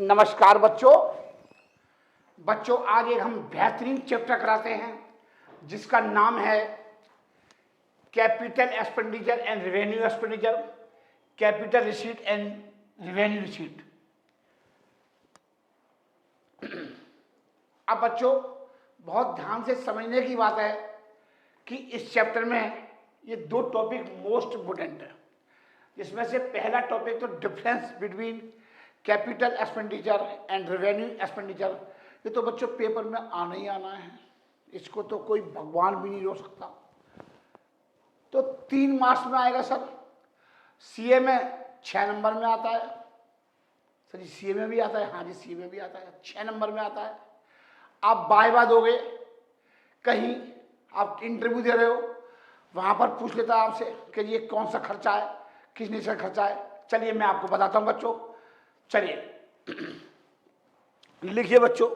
नमस्कार बच्चों। आज एक हम बेहतरीन चैप्टर कराते हैं जिसका नाम है capital expenditure and revenue expenditure, capital receipt and revenue receipt. अब बच्चों बहुत ध्यान से समझने की बात है कि इस चैप्टर में ये दो टॉपिक मोस्ट इम्पोर्टेंट है, जिसमें से पहला टॉपिक तो difference between capital expenditure and revenue expenditure. ये तो बच्चों पेपर में आना ही आना है, इसको तो कोई भगवान भी नहीं रोक सकता। तो 3 मार्क्स में आएगा सर। सीए में 6 नंबर में आता है। सर जी सीए में भी आता है? हाँ जी सीए में भी आता है, 6 नंबर में आता है। आप बाय दोगे, कहीं आप इंटरव्यू दे रहे हो, वहां पर पूछ लेता है आपसे कि ये कौन सा खर्चा है, किस नेचर खर्चा है। चलिए मैं आपको बताता हूं बच्चों। चलिए लिखिए बच्चों,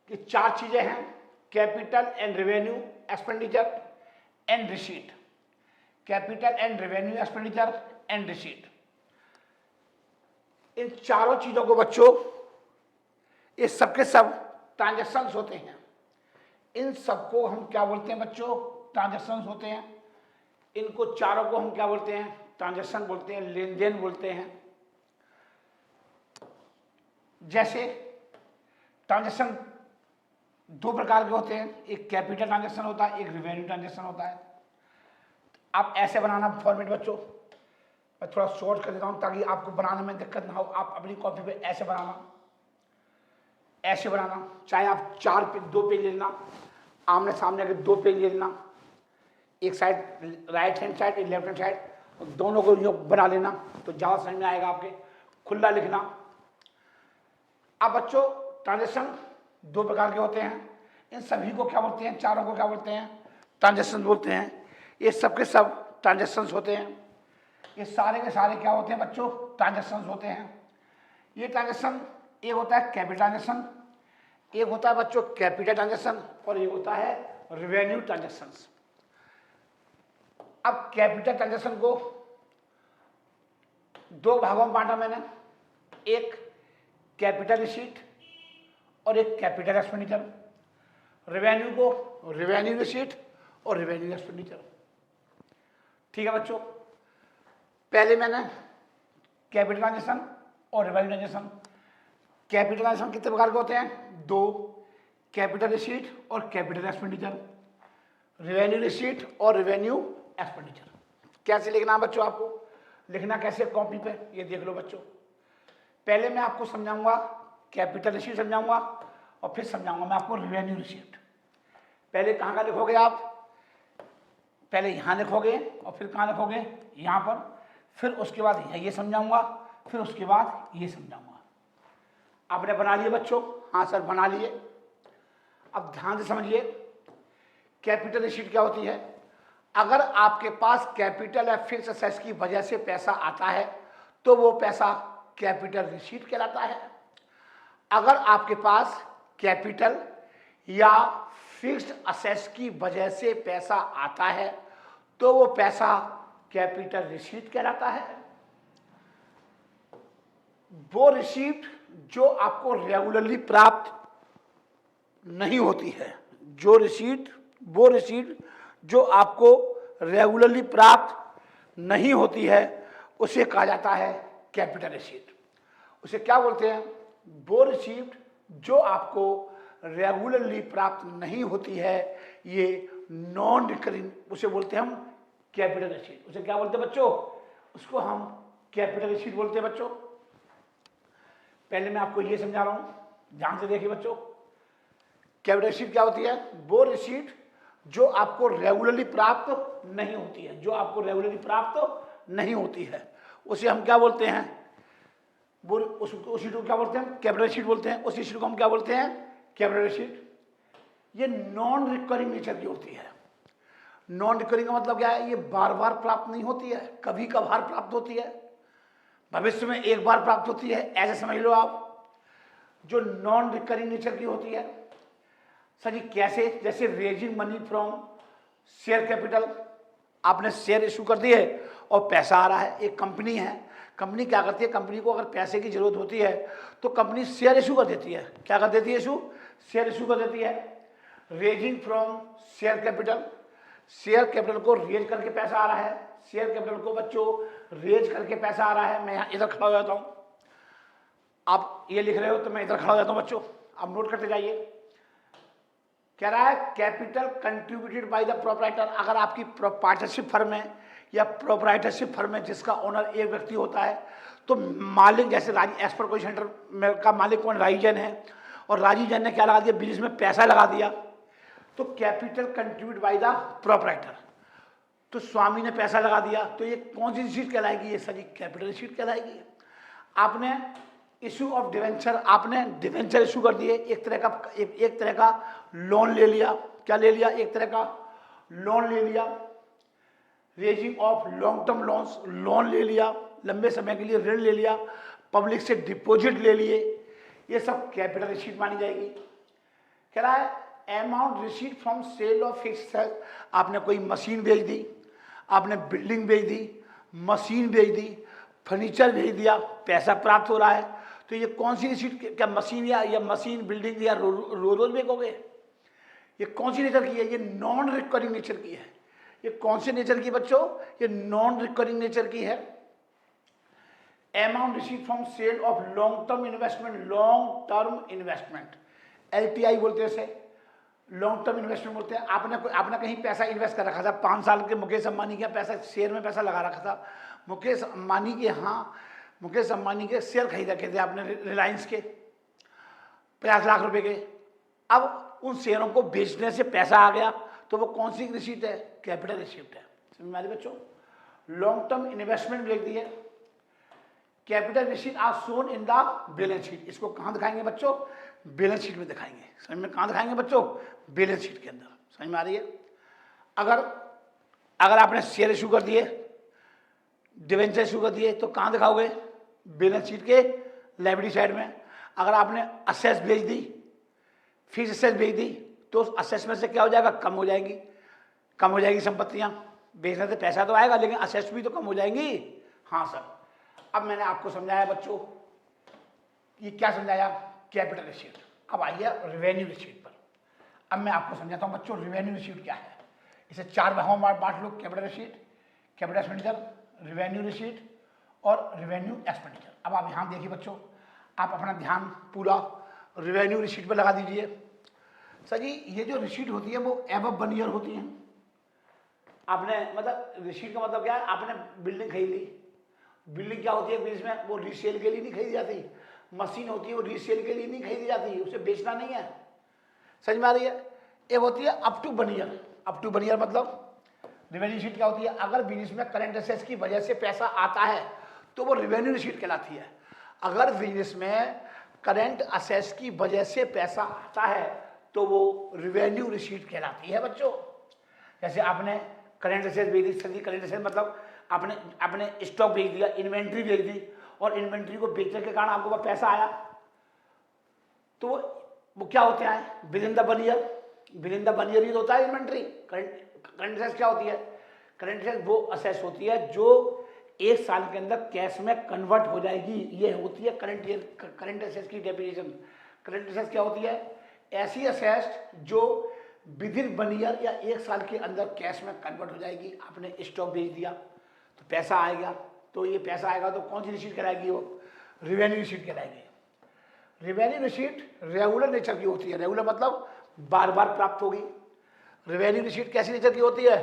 कि 4 चीजें हैं: capital and revenue expenditure and receipt. Capital and revenue expenditure and receipt, इन चारों चीजों को बच्चों, ये सबके सब ट्रांजैक्शंस होते हैं। इन सबको हम क्या बोलते हैं बच्चों? ट्रांजैक्शंस होते हैं। इनको चारों को हम क्या बोलते हैं? ट्रांजैक्शन बोलते हैं, लेन देन बोलते हैं। जैसे ट्रांजैक्शन 2 प्रकार के होते हैं, एक कैपिटल ट्रांजैक्शन होता है, एक रेवेन्यू ट्रांजैक्शन होता है। आप ऐसे बनाना फॉर्मेट बच्चों, मैं थोड़ा शॉर्ट कर देता हूं ताकि आपको बनाने में दिक्कत ना हो। आप अपनी कॉपी पे ऐसे बनाना, ऐसे बनाना, चाहे आप 2 पेज ले लेना, आमने सामने के 2 पेज ले लेना, एक साइड राइट हैंड साइड, एक लेफ्ट हैंड साइड, और दोनों को यूं बना लेना तो ज़्यादा समझ में आएगा आपके। खुला लिखना। अब बच्चों ट्रांजैक्शन 2 प्रकार के होते हैं, इन सभी को क्या बोलते हैं? चारों को क्या बोलते हैं? ट्रांजैक्शन बोलते हैं। ये सब के सब ट्रांजैक्शंस होते हैं। ये सारे के सारे क्या होते हैं बच्चों? ट्रांजैक्शंस होते हैं। ये ट्रांजैक्शन, एक होता है कैपिटल ट्रांजैक्शन, एक होता है बच्चों कैपिटल ट्रांजैक्शन, और एक होता है रेवेन्यू ट्रांजैक्शंस। अब कैपिटल ट्रांजैक्शन को 2 भागों में बांटा मैंने, एक कैपिटल रिसीट और एक कैपिटल एक्सपेंडिचर। रेवेन्यू को रेवेन्यू रिसीट और रेवेन्यू एक्सपेंडिचर। ठीक है बच्चों, पहले मैंने कैपिटल ट्रांजैक्शन और रेवेन्यू ट्रांजैक्शन। कैपिटल ट्रांजैक्शन कितने प्रकार के होते हैं? 2, कैपिटल रिसीट और कैपिटल एक्सपेंडिचर। रेवेन्यू रिसीट और रेवेन्यू एक्सपेंडिचर। कैसे लिखना है बच्चों? आपको लिखना कैसे कॉपी पे, ये देख लो बच्चों। पहले मैं आपको समझाऊंगा कैपिटल रिसीट, समझाऊंगा और फिर समझाऊंगा मैं आपको रेवेन्यू रिसीट। पहले कहाँ का लिखोगे आप? पहले यहाँ लिखोगे और फिर कहाँ लिखोगे? यहाँ पर। फिर उसके बाद ये समझाऊंगा, फिर उसके बाद ये समझाऊंगा। आपने बना लिए बच्चों? हाँ सर बना लिए। अब ध्यान से समझिए, कैपिटल रिसीट क्या होती है? अगर आपके पास कैपिटल या फिक्स असेट्स की वजह से पैसा आता है तो वो पैसा कैपिटल रिसीट कहलाता है। अगर आपके पास कैपिटल या फिक्स्ड असेट्स की वजह से पैसा आता है तो वो पैसा कैपिटल रिसीट कहलाता है। वो रिसीट जो आपको रेगुलरली प्राप्त नहीं होती है, वो रिसीट जो आपको रेगुलरली प्राप्त नहीं होती है, उसे कहा जाता है कैपिटल रिसीट। उसे क्या बोलते हैं? वो रिसीट जो आपको रेगुलरली प्राप्त नहीं होती है, ये नॉन रिकरिंग, उसे बोलते हैं हम कैपिटल रिसीट। उसे क्या बोलते हैं बच्चों? उसको हम कैपिटल रिसीट बोलते हैं बच्चों। पहले मैं आपको ये समझा रहा हूं, ध्यान से देखिए बच्चों। कैपिटल रिसीट क्या होती है? वो रिसीट जो आपको रेगुलरली प्राप्त नहीं होती है, जो आपको रेगुलरली प्राप्त नहीं होती है, उसे हम क्या बोलते हैं? वो उस शीट को क्या बोलते हैं? कैपिटल शीट बोलते हैं। उसी शीट को हम क्या बोलते हैं? Capital sheet. ये नॉन रिकरिंग नेचर की होती है। नॉन रिकरिंग का मतलब क्या है? ये बार बार प्राप्त नहीं होती है, कभी कभार प्राप्त होती है, भविष्य में एक बार प्राप्त होती है, ऐसे समझ लो आप। जो नॉन रिकरिंग नेचर की होती है सर जी कैसे? जैसे raising money from share capital, आपने शेयर इशू कर दिए और पैसा आ रहा है। एक कंपनी है, कंपनी क्या करती है, कंपनी को अगर पैसे की जरूरत होती है तो कंपनी शेयर इशू कर देती है। क्या कर देती है? इशू, शेयर इशू कर देती है। Raising from share capital, share capital को रेज करके पैसा आ रहा है। शेयर कैपिटल को बच्चों रेज करके पैसा आ रहा है। मैं यहाँ इधर खड़ा हो जाता हूँ, आप ये लिख रहे हो तो मैं इधर खड़ा हो जाता हूँ बच्चों, आप नोट करते जाइए। कह रहा है capital contributed by the proprietor. अगर आपकी पार्टनरशिप फर्म है या प्रोप्राइटरशिप फर्म है जिसका ओनर एक व्यक्ति होता है, तो मालिक जैसे एक्सपर्ट कोई सेंटर का मालिक कौन? राजीव जैन है, और राजीव जैन ने क्या लगा दिया? बिजनेस में पैसा लगा दिया, तो capital contribute by the proprietor, तो स्वामी ने पैसा लगा दिया, तो ये कौन सी रिसीट कहलाएगी? ये सारी कैपिटल रिसीट कहलाएगी। आपने इशू ऑफ डिवेंचर, आपने डिवेंचर इशू कर दिए, एक तरह का लोन ले लिया। क्या ले लिया? एक तरह का लोन ले लिया। Raising of long term loans, loan ले लिया, लंबे समय के लिए ऋण ले लिया, पब्लिक से डिपॉजिट ले लिए, ये सब कैपिटल रिसीट मानी जाएगी। कह रहा है amount receipt from sale of fixed asset, आपने कोई मशीन बेच दी, आपने बिल्डिंग बेच दी, मशीन बेच दी, फर्नीचर भेज दिया, पैसा प्राप्त हो रहा है, तो ये कौन सी रिसीट? क्या मशीन या मशीन बिल्डिंग या रोज बेचोगे? ये कौन सी नेचर की है? ये नॉन रिकरिंग नेचर की है। ये कौन से नेचर की बच्चों? ये नॉन रिकरिंग नेचर की है। Amount receive from sale of long term investment, long term investment, LTI बोलते हैं इसे, लॉन्ग टर्म इन्वेस्टमेंट बोलते हैं। आपने कहीं पैसा इन्वेस्ट कर रखा था, 5 साल के मुकेश अंबानी का पैसा, शेयर में पैसा लगा रखा था, मुकेश अंबानी के शेयर खरीद रखे थे आपने रिलायंस के 50 लाख रुपए के। अब उन शेयरों को बेचने से पैसा आ गया, तो वो कौन सी रिसीट है? कैपिटल रिसीट है। समझ में आ रही बच्चों? लॉन्ग टर्म इन्वेस्टमेंट लिख दिए, capital receipt are shown in the balance sheet. इसको कहाँ दिखाएंगे बच्चों? बैलेंस शीट में दिखाएंगे। समझ में? कहाँ दिखाएंगे बच्चों? बैलेंस शीट के अंदर। समझ में आ रही है? अगर आपने शेयर इशू कर दिए, डिवेंचर इशू कर दिए, तो कहाँ दिखाओगे? बैलेंस शीट के लायबिलिटी साइड में। अगर आपने असेस बेच दी, फिक्स असेस बेच दी, तो उस असेस में से क्या हो जाएगा? कम हो जाएगी संपत्तियां। बेचने से पैसा तो आएगा, लेकिन असेस भी तो कम हो जाएंगी। हाँ सर, अब मैंने आपको समझाया बच्चों, ये क्या समझाया? Capital receipt. अब आइए रेवेन्यू रिसीट पर। अब मैं आपको समझाता हूँ बच्चों रेवेन्यू रिसीट क्या है। इसे 4 भागों में बांट लो, capital receipt, capital expenditure, revenue receipt और रेवेन्यू एक्सपेंडिचर। अब आप यहाँ देखिए बच्चों, आप अपना ध्यान पूरा रेवेन्यू रिसीट पर लगा दीजिए। सर जी, ये जो रिसीट होती है वो एबव 1 ईयर होती है। आपने मतलब रिसीट का मतलब क्या है? आपने बिल्डिंग खरीद ली, बिल्डिंग क्या होती है बिजनेस में? वो रीसेल के लिए नहीं खरीदी जाती। मशीन होती है वो रीसेल के लिए नहीं खरीदी जाती, उसे बेचना नहीं है। समझ में आ रही है? एक होती है up to 1 year. Up to 1 year मतलब रेवेन्यू रिसीट क्या होती है? अगर बिजनेस में करंट असेट्स की वजह से पैसा आता है तो वो रेवेन्यू रिसीट कहलाती है। अगर बिजनेस में करंट असेट्स की वजह से पैसा आता है तो वो रेवेन्यू रिसीट कहलाती है बच्चों। जैसे आपने करंट असेट्स बेच दी, करंट असेट्स मतलब आपने स्टॉक बेच दिया, इन्वेंट्री बेच दी, और इन्वेंट्री को बेचने के कारण आपको वह पैसा आया, तो वो क्या होते हैं? Within the 1 year. Within the 1 year ही तो होता है इन्वेंट्री। करंट असेट्स क्या होती है? करंट असेट्स वो असेट्स होती है जो 1 साल के अंदर कैश में कन्वर्ट हो जाएगी, ये होती है करंट असेट्स की डेफिनेशन। करंट असेट्स क्या होती है? ऐसी असेट्स जो विद इन 1 ईयर या 1 साल के अंदर कैश में कन्वर्ट हो जाएगी। आपने स्टॉक बेच दिया तो पैसा आएगा, तो ये पैसा आएगा तो कौन सी रिसीट कहलाएगी? वो रेवेन्यू रिसीट कहलाएगी। रेवेन्यू रिसीट रेगुलर नेचर की होती है। रेगुलर मतलब बार बार प्राप्त होगी। रेवेन्यू रिसीट कैसी नेचर की होती है?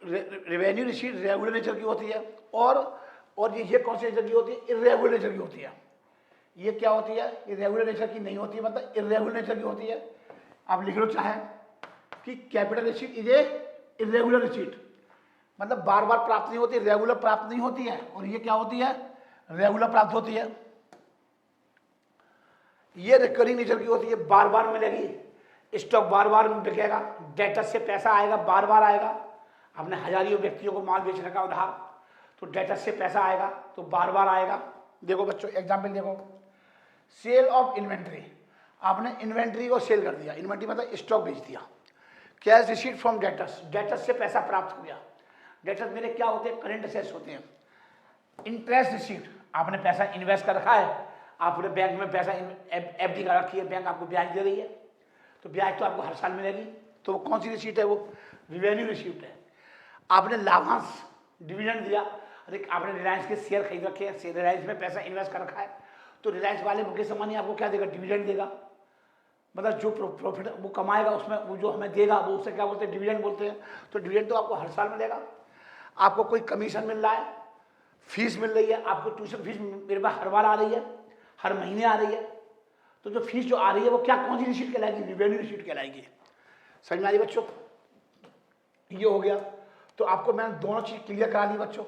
रेवेन्यू रिसीट रेगुलर नेचर की होती है। और ये कौन सी नेचर की होती है? इरेगुलर नेचर की होती है। ये क्या होती है? ये रेगुलर नेचर की नहीं होती है, मतलब इरेगुलर नेचर की होती है। आप लिख लो चाहे कि capital receipt is a irregular receipt, मतलब बार बार प्राप्त नहीं होती, रेगुलर प्राप्त नहीं होती है। और ये क्या होती है? रेगुलर प्राप्त होती है। ये रिकरिंग नेचर की होती है, बार बार मिलेगी, स्टॉक बार बार बिकेगा, डेटर से पैसा आएगा, बार बार आएगा। आपने हजारों व्यक्तियों को माल बेचने का उधार, तो डेटर से पैसा आएगा तो बार बार आएगा। देखो बच्चों एग्जाम्पल देखो, सेल ऑफ इन्वेंट्री। आपने इन्वेंट्री को सेल कर दिया, इन्वेंट्री मतलब स्टॉक बेच दिया। Cash receipt from debtors, debtors से पैसा प्राप्त हो गया। डेटर्स मेरे क्या होते हैं, करंट असेट्स होते हैं। इंटरेस्ट रिसीव्ड, आपने पैसा इन्वेस्ट कर रखा है, आपने बैंक में पैसा एफडी कर रखी है, बैंक आपको ब्याज दे रही है, तो ब्याज तो आपको हर साल मिलेगी, तो वो कौन सी रिसीट है, वो रिवेन्यू रिसीट है। आपने लाभांश डिविडेंड दिया, अरे आपने रिलायंस के शेयर खरीद रखे हैं, रिलायंस में पैसा इन्वेस्ट कर रखा है, तो रिलायंस वाले मुकेश अंबानी आपको क्या देगा, डिविडेंड देगा, मतलब जो प्रॉफिट वो कमाएगा उसमें वो जो हमें देगा वो उसे क्या बोलते हैं, डिविडेंड बोलते हैं। तो डिविडेंड तो आपको हर साल मिलेगा। आपको कोई कमीशन मिल रहा है, फीस मिल रही है, आपको ट्यूशन फीस मेरे पास हर बार आ रही है, हर महीने आ रही है, तो जो फीस जो आ रही है वो क्या, कौन सी रिसीट कहलाएगी, रिवेन्यू रिसीट कहलाएगी। समझ में आ रही बच्चों, ये हो गया। तो आपको मैंने दोनों चीज क्लियर करा दी बच्चों।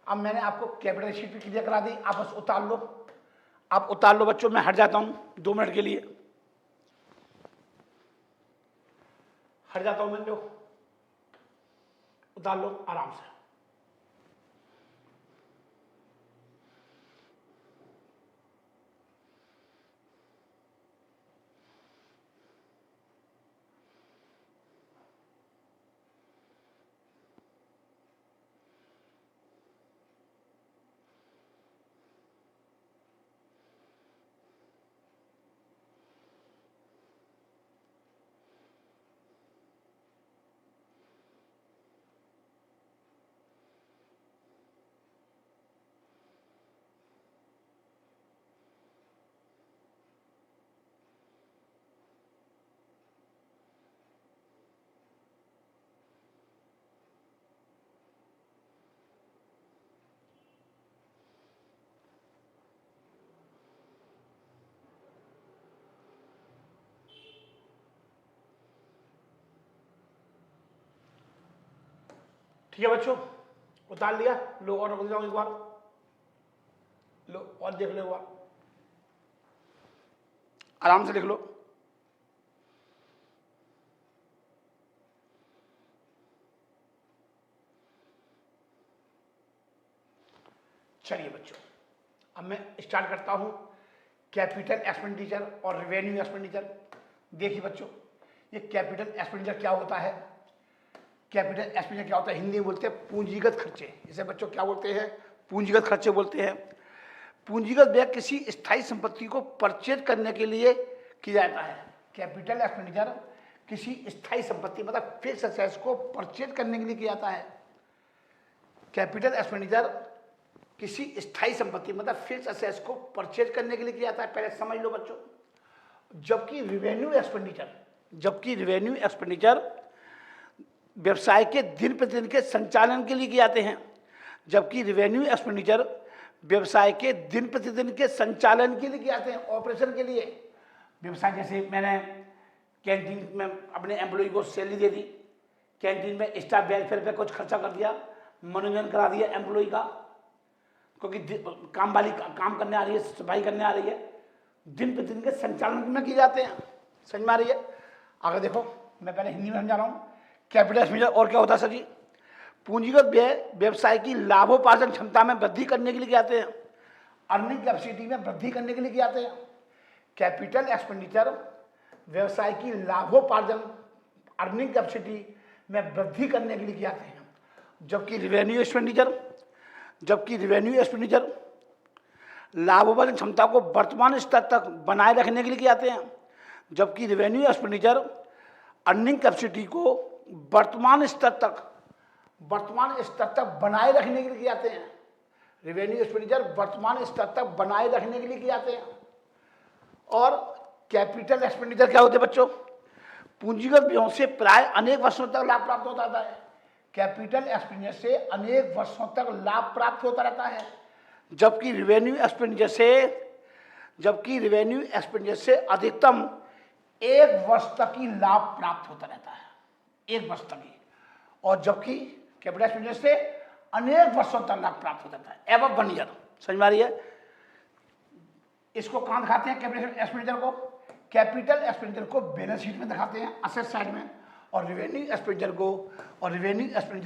अब मैंने आपको कैपिटल शीट भी क्लियर करा दी, आप बस उतार लो, आप उतार लो बच्चों, मैं हट जाता हूँ 2 मिनट के लिए, हट जाता हूँ मैं, लो उतार लो आराम से। ठीक है बच्चों, उतार लिया, लो और रख जाओ एक बार, लो और देख लो एक बार, आराम से लिख लो। चलिए बच्चों, अब मैं स्टार्ट करता हूं कैपिटल एक्सपेंडिचर और रिवेन्यू एक्सपेंडिचर। देखिए बच्चों, ये कैपिटल एक्सपेंडिचर क्या होता है, कैपिटल एक्सपेंडिचर क्या होता है, हिंदी में बोलते हैं पूंजीगत खर्चे। इसे बच्चों क्या बोलते हैं, पूंजीगत खर्चे बोलते हैं। पूंजीगत व्यय किसी स्थायी संपत्ति को परचेज करने के लिए किया जाता है। कैपिटल एक्सपेंडिचर किसी स्थायी संपत्ति मतलब फिक्स एसेट्स को परचेज करने के लिए किया जाता है। कैपिटल एक्सपेंडिचर किसी स्थायी संपत्ति मतलब फिक्स एसेट्स को परचेज करने के लिए किया जाता है, पहले समझ लो बच्चों। जबकि रिवेन्यू एक्सपेंडिचर व्यवसाय के दिन प्रतिदिन के संचालन के लिए किए जाते हैं। जबकि रिवेन्यू एक्सपेंडिचर व्यवसाय के दिन प्रतिदिन के संचालन के लिए किए जाते हैं, ऑपरेशन के लिए। व्यवसाय जैसे मैंने कैंटीन में अपने एम्प्लॉय को सैलरी दे दी, कैंटीन में स्टाफ वेलफेयर पे कुछ खर्चा कर दिया, मनोरंजन करा दिया एम्प्लॉय का, क्योंकि काम करने आ रही है, सफाई करने आ रही है, दिन प्रतिदिन के संचालन में किए जाते हैं। समझ में आ रही है? आगे देखो, मैं पहले हिंदी में समझा रहा हूँ। कैपिटल एक्सपेंडिचर और क्या होता है सर जी, पूंजीगत व्यय व्यवसाय की लाभोपार्जन क्षमता में वृद्धि करने के लिए किए जाते हैं, अर्निंग कैपेसिटी में वृद्धि करने के लिए किए जाते हैं। कैपिटल एक्सपेंडिचर व्यवसाय की लाभोपार्जन अर्निंग कैपेसिटी में वृद्धि करने के लिए किए जाते हैं। जबकि रिवेन्यू एक्सपेंडिचर लाभोपार्जन क्षमता को वर्तमान स्तर तक बनाए रखने के लिए किए जाते हैं। जबकि रिवेन्यू एक्सपेंडिचर अर्निंग कैपेसिटी को वर्तमान स्तर तक बनाए रखने के लिए किए जाते हैं। रिवेन्यू एक्सपेंडिचर वर्तमान स्तर तक बनाए रखने के लिए किए जाते हैं। और कैपिटल एक्सपेंडिचर क्या होते हैं बच्चों, पूंजीगत व्ययों से प्राय अनेक वर्षों तक लाभ प्राप्त होता रहता है। कैपिटल एक्सपेंडिचर से अनेक वर्षों तक लाभ प्राप्त होता रहता है। जबकि रिवेन्यू एक्सपेंडिचर से अधिकतम 1 वर्ष तक ही लाभ प्राप्त होता रहता है, 1 वर्ष तक ही। और जबकि कैपिटल एक्सपेंडिचर से अनेक वर्षों तक लाभ प्राप्त होता है, एवं 1 ईयर। समझ में आ रही है? इसको कहाँ दिखाते हैं कैपिटल एक्सपेंडिचर को? कैपिटल एक्सपेंडिचर को बैलेंस शीट में दिखाते हैं, असेट साइड में, और रिवेन्यू एक्सपेंडिचर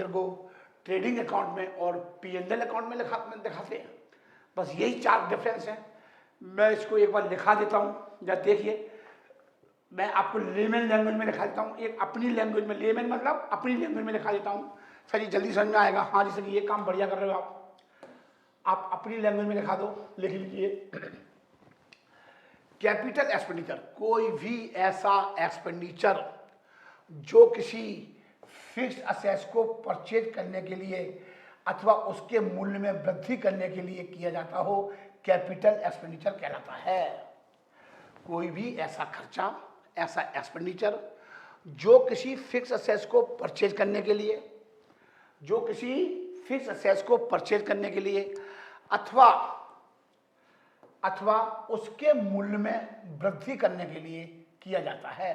को ट्रेडिंग अकाउंट में और P&L अकाउंट में दिखाते हैं। बस यही 4 डिफरेंस हैं। मैं इसको एक बार लिखा देता हूँ, जब देखिए मैं आपको लेमन लैंग्वेज में लिखा देता हूँ, एक अपनी लैंग्वेज में, लेमन मतलब अपनी लैंग्वेज में लिखा देता हूँ सर जी जल्दी समझ में आएगा। हाँ जी सर, ये काम बढ़िया कर रहे हो आप अपनी लैंग्वेज में लिखा दो, लिख लीजिए। कैपिटल एक्सपेंडिचर, कोई भी ऐसा एक्सपेंडिचर जो किसी फिक्स्ड असेट्स को परचेज करने के लिए अथवा उसके मूल्य में वृद्धि करने के लिए किया जाता हो, कैपिटल एक्सपेंडिचर कहलाता है। कोई भी ऐसा खर्चा, ऐसा एक्सपेंडिचर जो किसी फिक्स असेट्स को परचेज करने के लिए, जो किसी फिक्स असेट्स को परचेज करने के लिए अथवा उसके मूल्य में वृद्धि करने के लिए किया जाता है,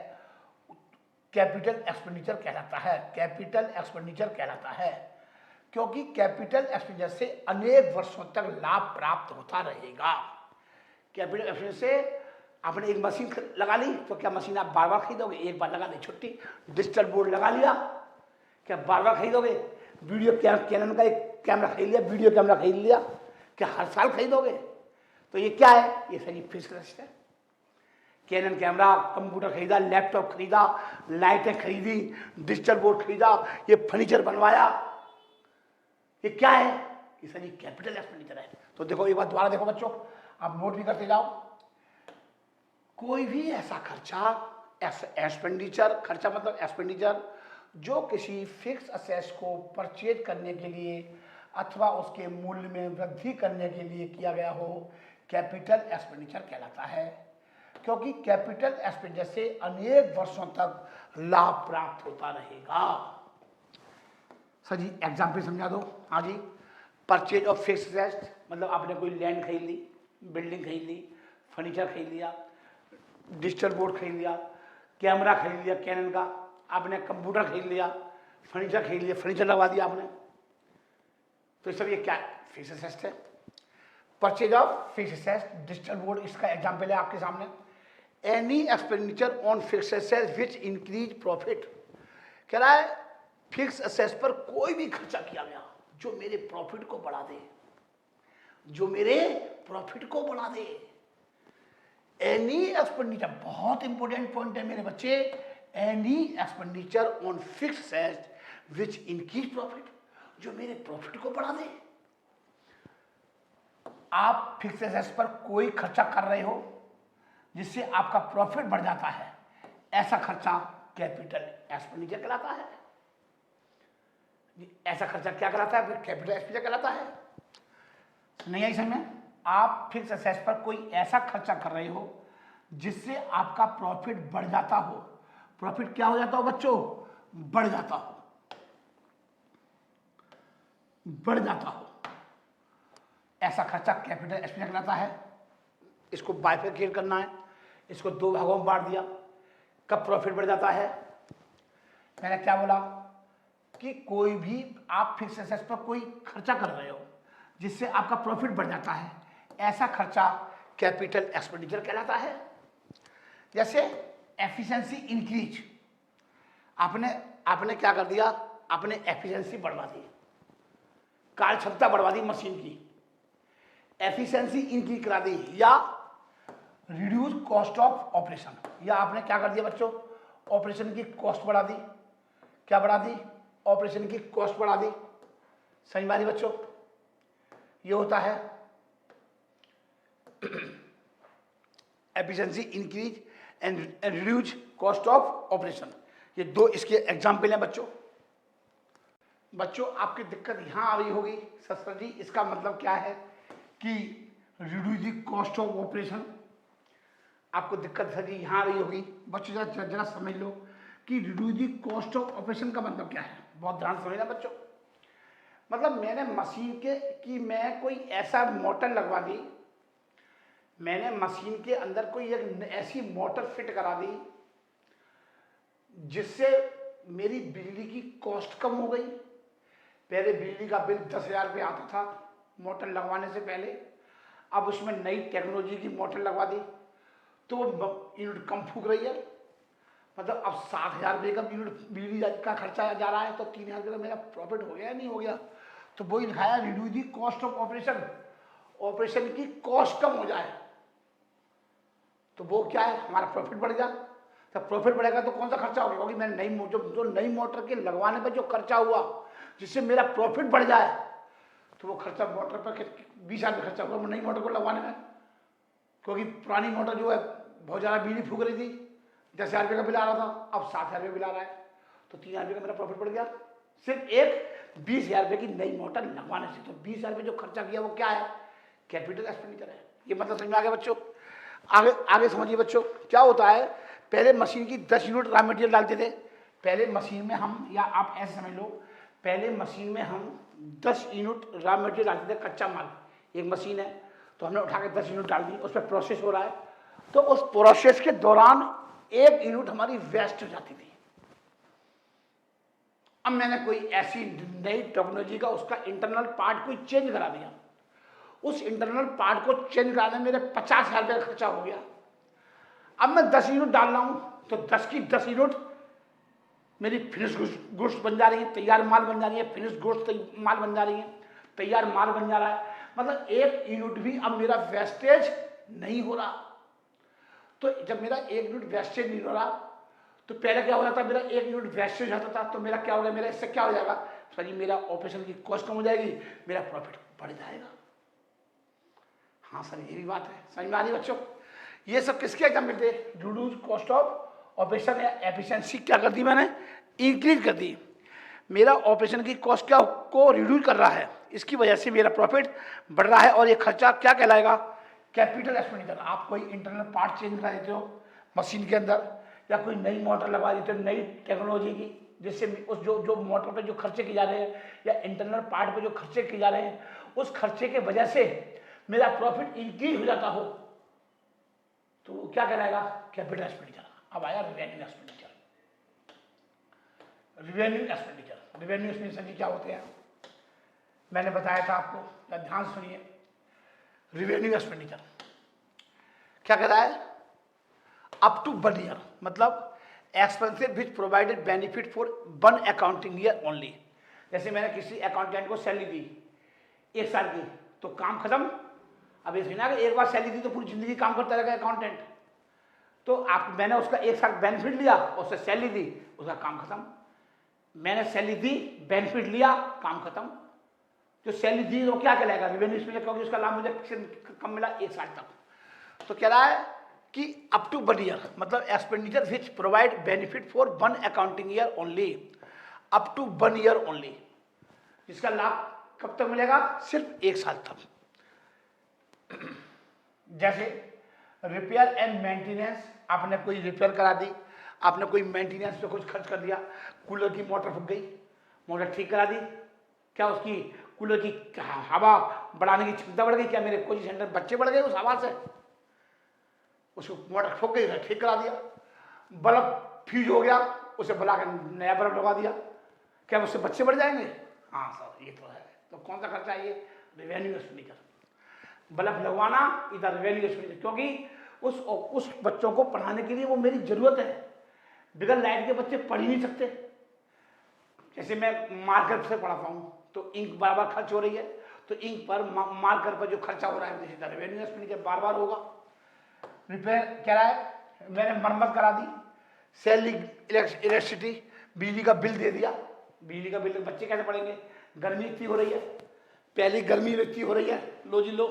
कैपिटल एक्सपेंडिचर कहलाता है। कैपिटल एक्सपेंडिचर कहलाता है क्योंकि कैपिटल एक्सपेंडिचर से अनेक वर्षों तक लाभ प्राप्त होता रहेगा। कैपिटल एक्सपेंडिचर से आपने एक मशीन लगा ली तो क्या मशीन आप बार बार खरीदोगे? एक बार लगा दी छुट्टी। डिजिटल बोर्ड लगा लिया, क्या बार बार खरीदोगे? वीडियो कैनन का एक कैमरा खरीद लिया, वीडियो कैमरा खरीद लिया, क्या हर साल खरीदोगे? तो ये क्या है? ये सही फिक्स्ड असेट है। कैनन कैमरा, कंप्यूटर खरीदा, लैपटॉप खरीदा, लाइटें खरीदी, डिजिटल बोर्ड खरीदा, ये फर्नीचर बनवाया, ये क्या है? ये सही कैपिटल एक्सपेंडिचर है। तो देखो एक बार दोबारा देखो बच्चों, आप नोट भी करते जाओ। कोई भी ऐसा खर्चा, एक्सपेंडिचर, खर्चा मतलब एक्सपेंडिचर जो किसी फिक्स असेट्स को परचेज करने के लिए अथवा उसके मूल्य में वृद्धि करने के लिए किया गया हो, कैपिटल एक्सपेंडिचर कहलाता है क्योंकि कैपिटल एक्सपेंडिचर से अनेक वर्षों तक लाभ प्राप्त होता रहेगा। सर जी एग्जाम्पल समझा दो। हाँ जी, परचेज ऑफ फिक्स असेट्स मतलब आपने कोई लैंड खरीद ली, बिल्डिंग खरीद ली, फर्नीचर खरीद लिया, डिजिटल बोर्ड खरीद लिया, कैमरा खरीद लिया कैनन का, आपने कंप्यूटर खरीद लिया, फर्नीचर खरीद लिया, फर्नीचर लगवा दिया आपने, तो सब ये क्या फिक्स एसेट है। Purchase of fix asset, digital board इसका एग्जांपल है आपके सामने। Any expenditure on fix asset which increase profit, कह रहा है फिक्स एसेट पर कोई भी खर्चा किया गया जो मेरे प्रॉफिट को बढ़ा दे, जो मेरे प्रॉफिट को बढ़ा दे। एनी एक्सपेंडिचर, बहुत इंपॉर्टेंट पॉइंट है मेरे बच्चे, any expenditure on fix asset which increase profit, जो मेरे प्रॉफिट को बढ़ा दे। आप फिक्स एसेट्स पर कोई खर्चा कर रहे हो जिससे आपका प्रॉफिट बढ़ जाता है, ऐसा खर्चा कैपिटल एक्सपेंडिचर कहलाता है। ऐसा खर्चा क्या कहलाता है? फिर कैपिटल एक्सपेंडिचर कहलाता है। नहीं आई समझ में? आप फिक्स एसेट्स पर कोई ऐसा खर्चा कर रहे हो जिससे आपका प्रॉफिट बढ़ जाता हो। प्रॉफिट क्या हो जाता हो बच्चों? बढ़ जाता हो, बढ़ जाता हो। ऐसा खर्चा कैपिटल एक्सपेंडिचर कहलाता है। इसको बाइफरकेट करना है, इसको दो भागों में बांट दिया। कब प्रॉफिट बढ़ जाता है? मैंने क्या बोला कि कोई भी आप फिक्स एसेट्स पर कोई खर्चा कर रहे हो जिससे आपका प्रॉफिट बढ़ जाता है, ऐसा खर्चा कैपिटल एक्सपेंडिचर कहलाता है। जैसे एफिशिएंसी इंक्रीज, आपने क्या कर दिया? आपने एफिशिएंसी बढ़वा दी, कार्य क्षमता बढ़वा दी मशीन की, एफिशिएंसी इंक्रीज करा दी, या रिड्यूस कॉस्ट ऑफ ऑपरेशन, या आपने क्या कर दिया बच्चों? ऑपरेशन की कॉस्ट बढ़ा दी। क्या बढ़ा दी? ऑपरेशन की कॉस्ट बढ़ा दी। समझ में आ रही बच्चों? ये होता है efficiency increase and reduce cost of operation. ये दो इसके एग्जाम्पल हैं बच्चों। बच्चों आपकी दिक्कत यहां आ रही होगी, सर जी इसका मतलब क्या है कि reduce the cost of operation. आपको दिक्कत सर जी यहां आ रही होगी। बच्चों जरा समझ लो कि reduce the cost of operation का मतलब क्या है। बहुत ध्यान से समझना बच्चों। मतलब मैंने मशीन के कि मैं कोई ऐसा मोटर लगवा दी, मैंने मशीन के अंदर कोई एक ऐसी मोटर फिट करा दी जिससे मेरी बिजली की कॉस्ट कम हो गई। पहले बिजली का बिल 10,000 रुपये आता था मोटर लगवाने से पहले, अब उसमें नई टेक्नोलॉजी की मोटर लगवा दी तो वो यूनिट कम फूक रही है। मतलब अब 60,000 रुपये का यूनिट बिजली का खर्चा जा रहा है तो 3,000 रुपये का मेरा प्रॉफिट हो गया या नहीं हो गया? तो वही दिखाया reduce the cost of operation, operation की कॉस्ट कम हो जाए तो वो क्या है? हमारा प्रॉफिट बढ़ गया। तो प्रॉफिट बढ़ेगा तो कौन सा खर्चा होगा, क्योंकि मैंने जो नई मोटर के लगवाने पर जो खर्चा हुआ जिससे मेरा प्रॉफिट बढ़ जाए, तो वो खर्चा मोटर पर 20,000 रुपये खर्चा हुआ नई मोटर को लगवाने में, क्योंकि पुरानी मोटर जो है बहुत ज़्यादा बिजली फूक रही थी, 10,000 रुपये का बिल आ रहा था, अब 7,000 रुपये बिल आ रहा है, तो 3,000 रुपये का मेरा प्रॉफिट बढ़ गया सिर्फ एक 20,000 रुपये की नई मोटर लगवाने से। तो 20,000 रुपये जो खर्चा किया वो क्या है, कैपिटल एक्सपेंडिचर है। ये मतलब समझ में आ गया बच्चों। आगे समझिए बच्चों, क्या होता है, पहले मशीन की 10 यूनिट रॉ मटेरियल डालते थे। पहले मशीन में हम, या आप ऐसे समझ लो, पहले मशीन में हम 10 यूनिट रॉ मटेरियल डालते थे, कच्चा माल। एक मशीन है तो हमने उठा के 10 यूनिट डाल दी, उस पर प्रोसेस हो रहा है, तो उस प्रोसेस के दौरान 1 यूनिट हमारी वेस्ट हो जाती थी। अब मैंने कोई ऐसी नई टेक्नोलॉजी का उसका इंटरनल पार्ट कोई चेंज करा दिया, उस इंटरनल पार्ट को चेंज कराने में मेरे 50,000 रुपये का खर्चा हो गया। अब मैं 10 यूनिट डाल रहा हूँ तो 10 की 10 यूनिट मेरी फिनिश गुड्स बन जा रही है, तैयार माल बन जा रही है, फिनिश गुड्स माल बन जा रही है, तैयार माल बन जा रहा है, मतलब 1 यूनिट भी अब मेरा वेस्टेज नहीं हो रहा। तो जब मेरा 1 यूनिट वेस्टेज नहीं हो रहा, तो पहले क्या हो जाता, मेरा 1 यूनिट वेस्टेज जाता था, तो मेरा क्या हो गया, मेरा इससे क्या हो जाएगा सर जी, मेरा ऑपरेशन की कॉस्ट कम हो जाएगी, मेरा प्रॉफिट बढ़ जाएगा। हाँ सर ये भी बात है, समझ में आ रही बच्चों। ये सब किसके एग्जाम मिलते हैं, रिड्यूस कॉस्ट ऑफ ऑपरेशन या एफिशिएंसी क्या कर दी मैंने, इंक्रीज कर दी। मेरा ऑपरेशन की कॉस्ट क्या को रिड्यूस कर रहा है, इसकी वजह से मेरा प्रॉफिट बढ़ रहा है, और ये खर्चा क्या कहलाएगा, कैपिटल एक्सपेंडिचर। आप कोई इंटरनल पार्ट चेंज करा देते हो मशीन के अंदर, या कोई नई मोटर लगा देते हो नई टेक्नोलॉजी की, जिससे उस जो मोटर पे जो खर्चे किए जा रहे हैं या इंटरनल पार्ट पे जो खर्चे किए जा रहे हैं, उस खर्चे के वजह से मेरा प्रॉफिट इंक्रीज हो जाता हो, तो वो क्या कहलाएगा, कैपिटल एक्सपेंडिचर। अब आया रिवेन्यू एक्सपेंडिचर। रिवेन्यू एक्सपेंडिचर क्या होते हैं, मैंने बताया था आपको, ध्यान सुनिए। रिवेन्यू एक्सपेंडिचर क्या कहता है, अप टू 1 ईयर, मतलब expensive which provided benefit for 1 accounting year only. जैसे मैंने किसी अकाउंटेंट को सैलरी दी 1 साल की, तो काम खत्म। अब ये सुना कि एक बार सैलरी दी तो पूरी जिंदगी काम करता रहेगा अकाउंटेंट, तो मैंने उसका 1 साल बेनिफिट लिया, उससे सैलरी दी, उसका काम खत्म। मैंने सैलरी दी, बेनिफिट लिया, काम खत्म। जो सैलरी दी वो क्या कहलाएगा, रिवेन्यू एक्सपेंडिचर, क्योंकि उसका लाभ मुझे कम मिला 1 साल तक। तो कह रहा है कि अप टू 1 ईयर, मतलब expenditure which provide benefit for 1 accounting year only, up to 1 year only, जिसका लाभ कब तक मिलेगा, सिर्फ 1 साल तक। जैसे रिपेयर एंड मेंटेनेंस, आपने कोई रिपेयर करा दी, आपने कोई मेंटेनेंस पे कुछ खर्च कर दिया, कूलर की मोटर फूक गई, मोटर ठीक करा दी, क्या उसकी कूलर की हवा बढ़ाने की क्षमता बढ़ गई, क्या मेरे कोचिंग सेंटर बच्चे बढ़ गए उस हवा से, उसको मोटर फूक गई, ठीक करा दिया। बल्ब फ्यूज हो गया, उसे बुला के नया बल्ब लगा दिया, क्या उससे बच्चे बढ़ जाएंगे, हाँ सर ये तो है। तो कौन सा खर्चा है ये, रिवेन्यू एक्सपेंडिचर। बल्ब लगवाना इधर रिवेन्यू एक्सपेंडिचर, क्योंकि उस बच्चों को पढ़ाने के लिए वो मेरी जरूरत है, बगैर लाइट के बच्चे पढ़ ही नहीं सकते। जैसे मैं मार्कर से पढ़ाता हूँ तो इंक बार बार खर्च हो रही है, तो इंक पर मार्कर पर जो खर्चा हो रहा है रेवेन्यू एक्सपेंडिचर बार बार होगा। रिपेयर कह रहा है, मैंने मरम्मत करा दी, सैलरी, इलेक्ट्रिसिटी, बिजली का बिल दे दिया, बिजली का बिल बच्चे कैसे पढ़ेंगे, गर्मी इतनी हो रही है, पहली गर्मी इतनी हो रही है, लो जी लो।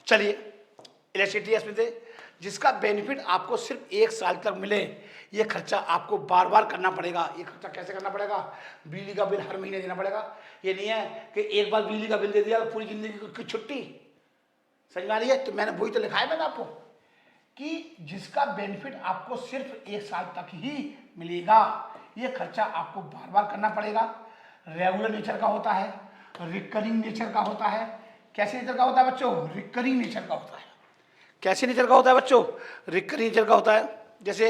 चलिए इलेक्ट्रिसिटी एक्सपेंडिचर जिसका बेनिफिट आपको सिर्फ 1 साल तक मिले, ये खर्चा आपको बार बार करना पड़ेगा। ये खर्चा कैसे करना पड़ेगा, बिजली का बिल हर महीने देना पड़ेगा। ये नहीं है कि एक बार बिजली का बिल दे दिया पूरी जिंदगी की छुट्टी, समझ में आ रही है। तो मैंने वही तो लिखा है मैंने आपको कि जिसका बेनिफिट आपको सिर्फ 1 साल तक ही मिलेगा, ये खर्चा आपको बार बार करना पड़ेगा। रेगुलर नेचर का होता है, रिकरिंग नेचर का होता है। कैसे नेचर का होता है बच्चों, रिकरिंग नेचर का होता है। कैसे नेचर का होता है बच्चों, रिकरिंग नेचर का होता है। जैसे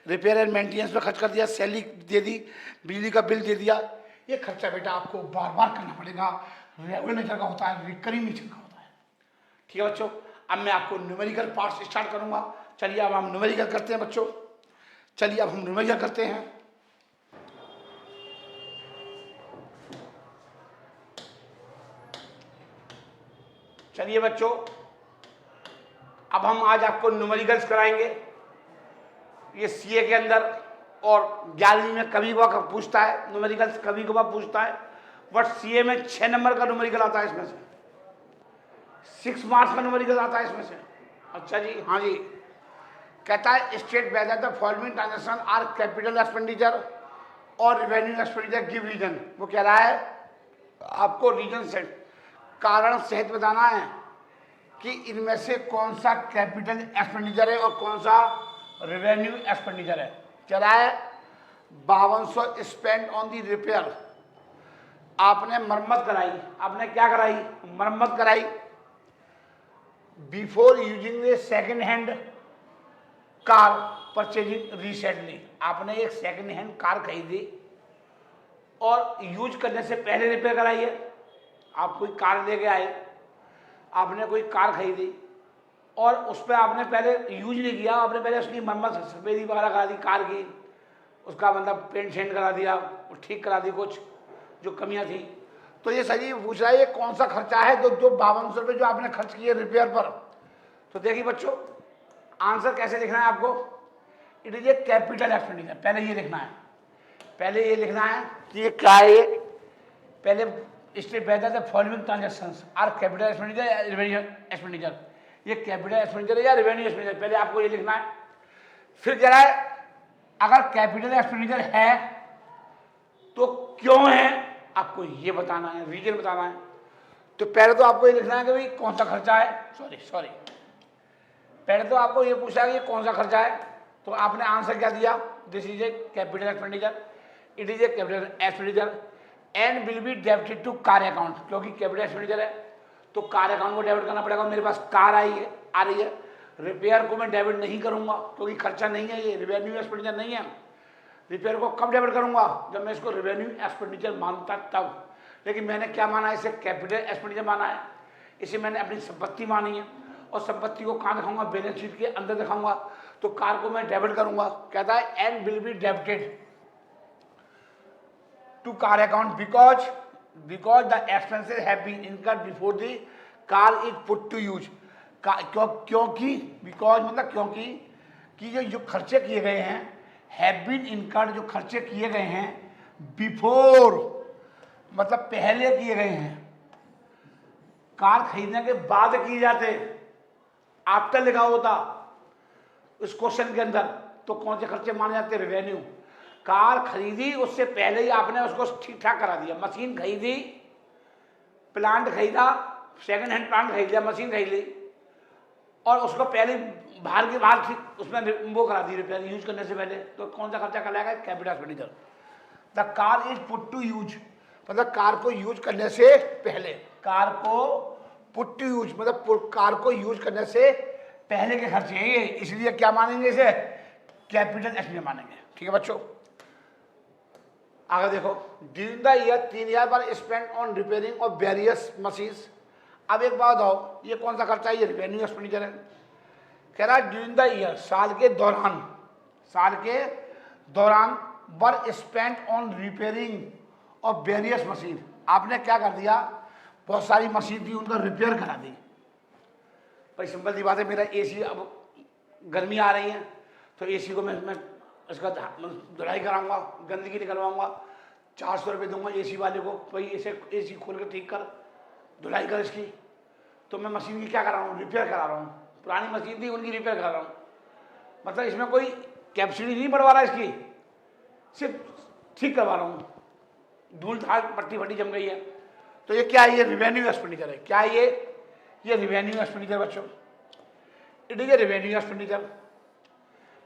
रिपेयर एंड मेंटेनेंस पर खर्च कर दिया, सैलरी दे दी, बिजली का बिल दे दिया, ये खर्चा बेटा आपको बार बार करना पड़ेगा। रेगुलर नेचर का होता है, रिकरिंग नेचर का होता है। ठीक है बच्चों, अब मैं आपको न्यूमेरिकल पार्ट स्टार्ट करूंगा। चलिए अब हम न्यूमेरिकल करते हैं बच्चों, चलिए अब हम न्यूमेरिकल करते हैं। चलिए बच्चों, अब हम आज आपको न्यूमेरिकल्स कराएंगे। ये सीए के अंदर और 11वीं में कभी कभार पूछता है, न्यूमेरिकल्स कभी कभार पूछता है, बट सीए में 6 नंबर का न्यूमेरिकल आता है इसमें से, 6 मार्क्स का न्यूमेरिकल आता है इसमें से। अच्छा जी, हाँ जी, कहता है state whether the following transaction are capital expenditure और रेवेन्यू एक्सपेंडिचर गिव रीजन। वो कह रहा है आपको रीजन से कारण सहित बताना है कि इनमें से कौन सा कैपिटल एक्सपेंडिचर है और कौन सा रेवेन्यू एक्सपेंडिचर है। कह रहा है 5200 स्पेंड ऑन दी रिपेयर, आपने मरम्मत कराई, आपने क्या कराई, मरम्मत कराई। बिफोर यूजिंग ए second hand car purchasing recently, आपने एक सेकेंड हैंड कार खरीदी और यूज करने से पहले रिपेयर कराई है। आप कोई कार लेके आए, आपने कोई कार खरीदी और उस पर आपने पहले यूज नहीं किया, आपने पहले उसकी मरम्मत सफेदी वगैरह करा दी कार की, उसका मतलब पेंट शेंट करा दिया, ठीक करा दी कुछ जो कमियां थी। तो ये सही पूछ रहा है ये कौन सा खर्चा है जो 5200 रुपये जो आपने खर्च किए रिपेयर पर। तो देखिए बच्चों, आंसर कैसे लिखना है आपको, it is a capital expenditure. पहले ये लिखना है, पहले ये लिखना है कि ये क्या है। ये पहले state whether the following transactions are capital expenditure या रेवेन्यू एक्सपेंडिचर, ये कैपिटल एक्सपेंडिचर या रेवेन्यू एक्सपेंडिचर, पहले आपको ये लिखना है। फिर कह रहा है अगर कैपिटल एक्सपेंडिचर है तो क्यों है, आपको ये बताना है, रीजन बताना है। तो पहले तो आपको ये लिखना है कि भाई कौन सा खर्चा है, सॉरी पहले तो आपको ये पूछा है कि कौन सा खर्चा है, तो आपने आंसर क्या दिया, this is a capital expenditure, it is a capital expenditure and will be debited to car account, क्योंकि कैपिटल एक्सपेंडिचर है तो कार अकाउंट को डेबिट करना पड़ेगा। मेरे पास कार आ रही है, रिपेयर को मैं डेबिट नहीं करूंगा क्योंकि खर्चा नहीं है, ये रेवेन्यू एक्सपेंडिचर नहीं है। रिपेयर को कब डेबिट करूंगा, जब मैं इसको रेवेन्यू एक्सपेंडिचर मानता तब। लेकिन मैंने क्या माना है, इसे कैपिटल एक्सपेंडिचर माना है, इसे मैंने अपनी संपत्ति मानी है और संपत्ति को कहाँ दिखाऊंगा, बैलेंस शीट के अंदर दिखाऊंगा। तो कार को मैं डेबिट करूंगा, कहता है and will be debited to car account because the expenses have been incurred before the car is put to use. क्योंकि बिकॉज मतलब क्योंकि कि जो खर्चे किए गए हैं, हैव बीन इनकर्ड जो खर्चे किए गए हैं, बिफोर मतलब पहले किए गए हैं, कार खरीदने के बाद किए जाते, आफ्टर लिखा होता उस क्वेश्चन के अंदर, तो कौन से खर्चे माने जाते, रेवेन्यू। कार खरीदी उससे पहले ही आपने उसको ठीक ठाक करा दिया, मशीन खरीदी, प्लांट खरीदा, सेकंड हैंड प्लांट खरीद लिया, मशीन खरीद ली और उसको पहले बाहर के बाहर ठीक उसमें वो करा दी रिपेयर यूज करने से पहले, तो कौन सा खर्चा कहलाएगा, capital expenditure. The car is put to use मतलब कार को यूज करने से पहले, कार को पुट टू यूज मतलब कार को यूज करने से पहले के खर्चे हैं ये, इसलिए क्या मानेंगे इसे, कैपिटल एक्सपेंडिचर मानेंगे। ठीक है बच्चों, आगे देखो, ड्यूरिंग द ईयर 3 ईयर पर spend on repairing of various machines. अब एक बात आओ, ये कौन सा खर्चा है, ये रेवेन्यू एक्सपेंडिचर है। कह रहा है ड्यूरिंग द ईयर साल के दौरान were spend on repairing of various machine, आपने क्या कर दिया, बहुत सारी मशीन थी उनका रिपेयर करा दी। भाई सिंपल सी बात है, मेरा एसी अब गर्मी आ रही है तो एसी को मैं इसका धुलाई कराऊंगा, गंदगी निकलवाऊंगा, 400 रुपये दूंगा एसी वाले को, भाई इसे एसी खोल कर ठीक कर, धुलाई कर इसकी। तो मैं मशीन की क्या करा रहा हूँ, रिपेयर करा रहा हूँ। पुरानी मशीन थी उनकी रिपेयर करा रहा हूँ, मतलब इसमें कोई कैपेसिटी नहीं बढ़वा रहा इसकी, सिर्फ ठीक करवा रहा हूँ। धूल धाल पट्टी फट्टी जम गई है, तो ये क्या है, ये रेवेन्यू एक्सपेंडिचर है। क्या है ये रेवेन्यू एक्सपेंडिचर बच्चों, it is a revenue expenditure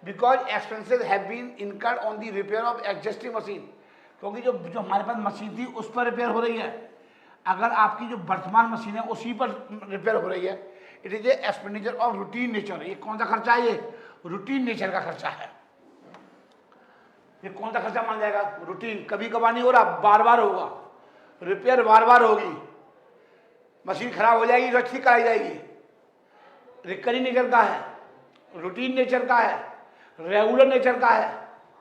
because expenses have been incurred on the repair of existing machine, क्योंकि जो हमारे पास मशीन थी उस पर रिपेयर हो रही है। अगर आपकी जो वर्तमान मशीन है उसी पर रिपेयर हो रही है, it is A expenditure of routine nature. ये कौन सा खर्चा है, ये रूटीन नेचर का खर्चा है। ये कौन सा खर्चा मान जाएगा, रूटीन, कभी कभार नहीं हो रहा, बार बार होगा, रिपेयर बार बार होगी, मशीन खराब हो जाएगी तो ठीक कराई जाएगी, रिकरिंग नेचर का है, रूटीन नेचर का है, रेगुलर नेचर का है।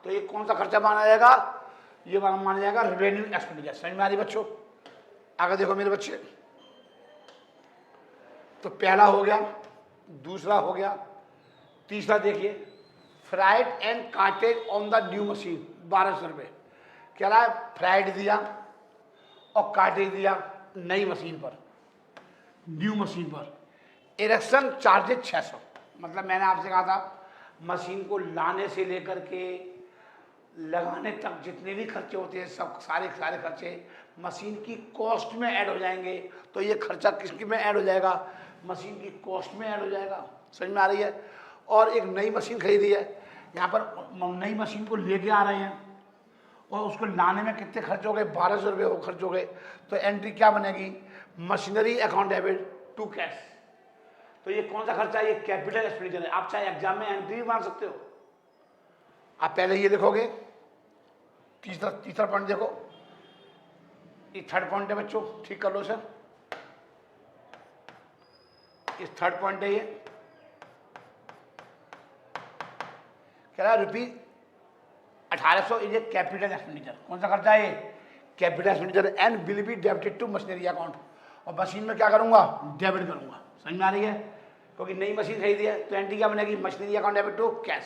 तो ये कौन सा खर्चा माना जाएगा, ये माना जाएगा रेवेन्यू एक्सपेंडिचर। समझ में आ रही बच्चों, आगे देखो मेरे बच्चे, तो पहला हो गया, दूसरा हो गया, तीसरा देखिए fried and cartridge on the new machine 1200 रुपये। कह रहा है फ्राइड दिया और कार्टेज दिया नई मशीन पर, न्यू मशीन पर। Erection charges 600। मतलब मैंने आपसे कहा था मशीन को लाने से लेकर के लगाने तक जितने भी खर्चे होते हैं सब सारे खर्चे मशीन की कॉस्ट में ऐड हो जाएंगे। तो ये खर्चा किसकी में ऐड हो जाएगा? मशीन की कॉस्ट में ऐड हो जाएगा। समझ में आ रही है? और एक नई मशीन खरीदी है, यहाँ पर नई मशीन को लेके आ रहे हैं और उसको लाने में कितने खर्च हो गए? 1200 रुपये वो खर्च हो गए। तो एंट्री क्या बनेगी? Machinery account debit to cash. तो ये कौन सा खर्चा है? ये कैपिटल एक्सपेंडिचर है। आप चाहे एग्जाम में एंट्री भी मान सकते हो। आप पहले ये देखोगे, तीसरा पॉइंट देखो, ये थर्ड पॉइंट है बच्चों, ठीक कर लो सर। इस थर्ड पॉइंट है ये, कह रहा है ₹1800 इज ए कैपिटल एक्सपेंडिचर। कौन सा खर्चा है ये? Capital expenditure and will be debited to machinery account. और मशीन में क्या करूंगा? डेबिट करूंगा। समझ में आ रही है? क्योंकि नई मशीन खरीदी है तो एंट्री क्या बनेगी? Machinery account debit to cash.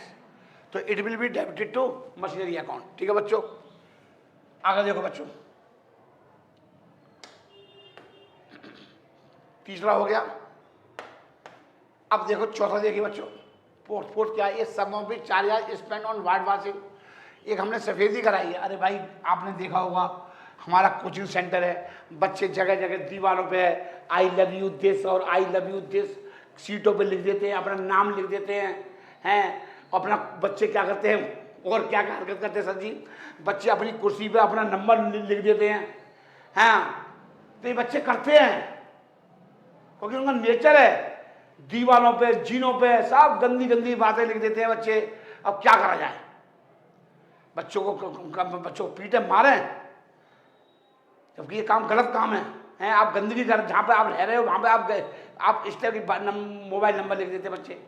तो it will be debited to machinery account. ठीक है बच्चों, आगे देखो बच्चों, तीसरा हो गया। अब देखो चौथा देखिए बच्चों, फोर्थ क्या है? ये sum of which charge spend on whitewashing. एक हमने सफेदी कराई है। अरे भाई आपने देखा होगा हमारा कोचिंग सेंटर है, बच्चे जगह जगह दीवारों पे आई लव यू दिस और आई लव यू दिस सीटों पे लिख देते हैं, अपना नाम लिख देते हैं अपना बच्चे क्या करते हैं और क्या क्या हरकत करते हैं सर जी? बच्चे अपनी कुर्सी पे अपना नंबर लिख देते हैं तो ये बच्चे करते हैं क्योंकि उनका नेचर है। दीवारों पे जीनों पे सब गंदी गंदी बातें लिख देते हैं बच्चे। अब क्या करा जाए? बच्चों को पीटे मारे, जबकि ये काम गलत काम है आप गंदगी कर, जहाँ पे आप रह रहे हो वहाँ पे आप इस तरह की मोबाइल नंबर लिख देते बच्चे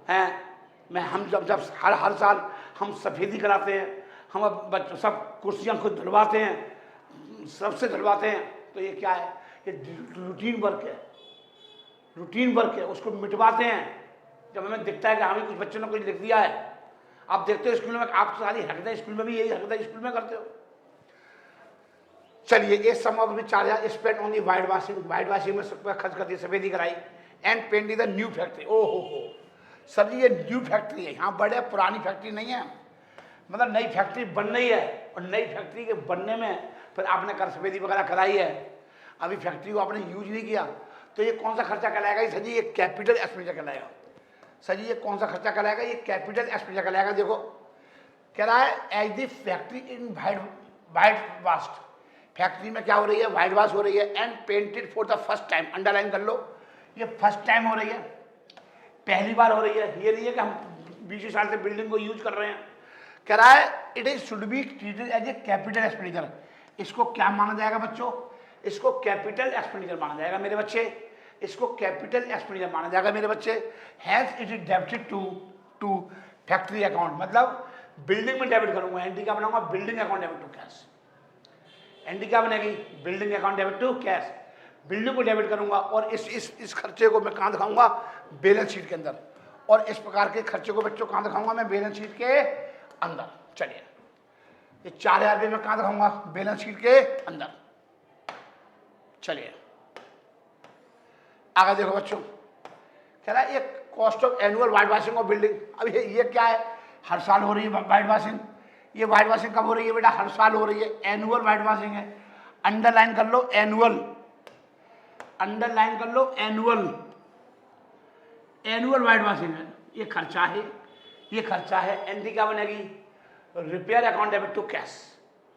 हैं। हम जब हर साल हम सफेदी कराते हैं, हम अब बच्चों सब कुर्सियाँ खुद धुलवाते हैं, सबसे धुलवाते हैं। तो ये क्या है? ये रूटीन वर्क है, रूटीन वर्क है, उसको मिटवाते हैं। जब हमें दिखता है कि हमें कुछ बच्चों ने कुछ लिख दिया है, आप देखते हो स्कूल में, आप सारी हरकतें स्कूल में भी यही हरकतें स्कूल में करते हो। चलिए, ये sum of which charge spend on the whitewashing में खर्च कर दी, सफेदी कराई and paint the new factory. ओहो सर जी, ये न्यू फैक्ट्री है, यहाँ बड़े पुरानी फैक्ट्री नहीं है, मतलब नई फैक्ट्री बन रही है। और नई फैक्ट्री के बनने में फिर आपने कर सफेदी वगैरह कराई है, अभी फैक्ट्री को आपने यूज नहीं किया, तो ये कौन सा खर्चा कहलाएगा? सर जी ये कैपिटल एक्सपेंडिचर कहलाएगा। सर जी ये कौन सा खर्चा कहलाएगा? ये कैपिटल एक्सपेंडिचर कहलाएगा। देखो कह रहा है as the factory in white washed, factory में क्या हो रही है? वाइट वाश हो रही है and painted for the first time. Underline कर लो, ये फर्स्ट टाइम हो रही है, पहली बार हो रही है। ये नहीं है कि हम 20 साल से बिल्डिंग को यूज कर रहे हैं। कह रहा है it is should be treated as a capital expenditure. इसको क्या माना जाएगा बच्चों? इसको कैपिटल एक्सपेंडिचर माना जाएगा मेरे बच्चे, इसको कैपिटल एक्सपेंडिचर माना जाएगा मेरे बच्चे। Has it is debited to factory account, मतलब बिल्डिंग में डेबिट करूंगा। एंट्री क्या बनाऊंगा? Building account debit to cash. Entry क्या बनेगी? Building account debit to cash. Building को डेबिट करूंगा और इस खर्चे को मैं कहाँ दिखाऊंगा? बैलेंस शीट के अंदर। और इस प्रकार के खर्चे को बच्चों कहाँ दिखाऊंगा? मैं बैलेंस शीट के अंदर। चलिए, ये 4000 रुपये में कहाँ दिखाऊंगा? बैलेंस शीट के अंदर। चलिए आगे देखो बच्चों, कह रहा है एक cost of annual white washing of building. अब ये क्या है? हर साल हो रही है वाइट वॉशिंग। ये वाइट वॉशिंग कब हो रही है बेटा? हर साल हो रही है, एनुअल वाइट वॉशिंग है। अंडरलाइन कर लो एनुअल, अंडरलाइन कर लो एनुअल, एनुअल वाइट वॉशिंग है। ये खर्चा है, ये खर्चा है। एंट्री क्या बनेगी? Repair account debit to cash,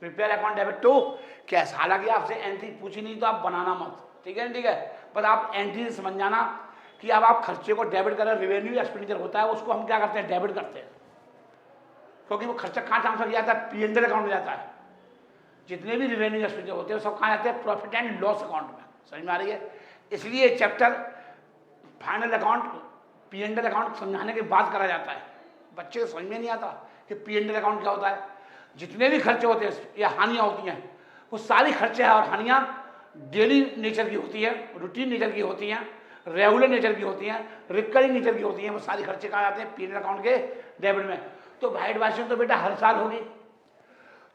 repair account debit to cash. हालांकि आपसे एंट्री पूछी नहीं तो आप बनाना मत, ठीक है? ठीक है, पर आप एंट्री से समझ जाना कि अब आप खर्चे को डेबिट कर रहे हैं। रेवेन्यू एक्सपेंडिचर होता है, उसको हम क्या करते हैं? डेबिट करते हैं, क्योंकि वो खर्चा कहाँ ट्रांसफर किया जाता है? P&L अकाउंट में जाता है। जितने भी रेवेन्यू एक्सपेंडिचर होते हैं सब कहाँ जाते हैं? प्रॉफिट एंड लॉस अकाउंट में। समझ में आ रही है? इसलिए chapter final account P&L account समझाने के बाद करा जाता है। बच्चे को समझ में नहीं आता कि P&L अकाउंट क्या होता है। जितने भी खर्चे होते हैं या हानियाँ होती हैं, वो सारी खर्चे और हानियाँ डेली नेचर की होती है, रूटीन नेचर की होती हैं, रेगुलर नेचर की होती हैं, रिकरिंग नेचर की होती हैं। वो सारी खर्चे कहाँ जाते हैं? P&L अकाउंट के डेबिट में, तो वाइट वॉशिंग तो बेटा हर साल होगी,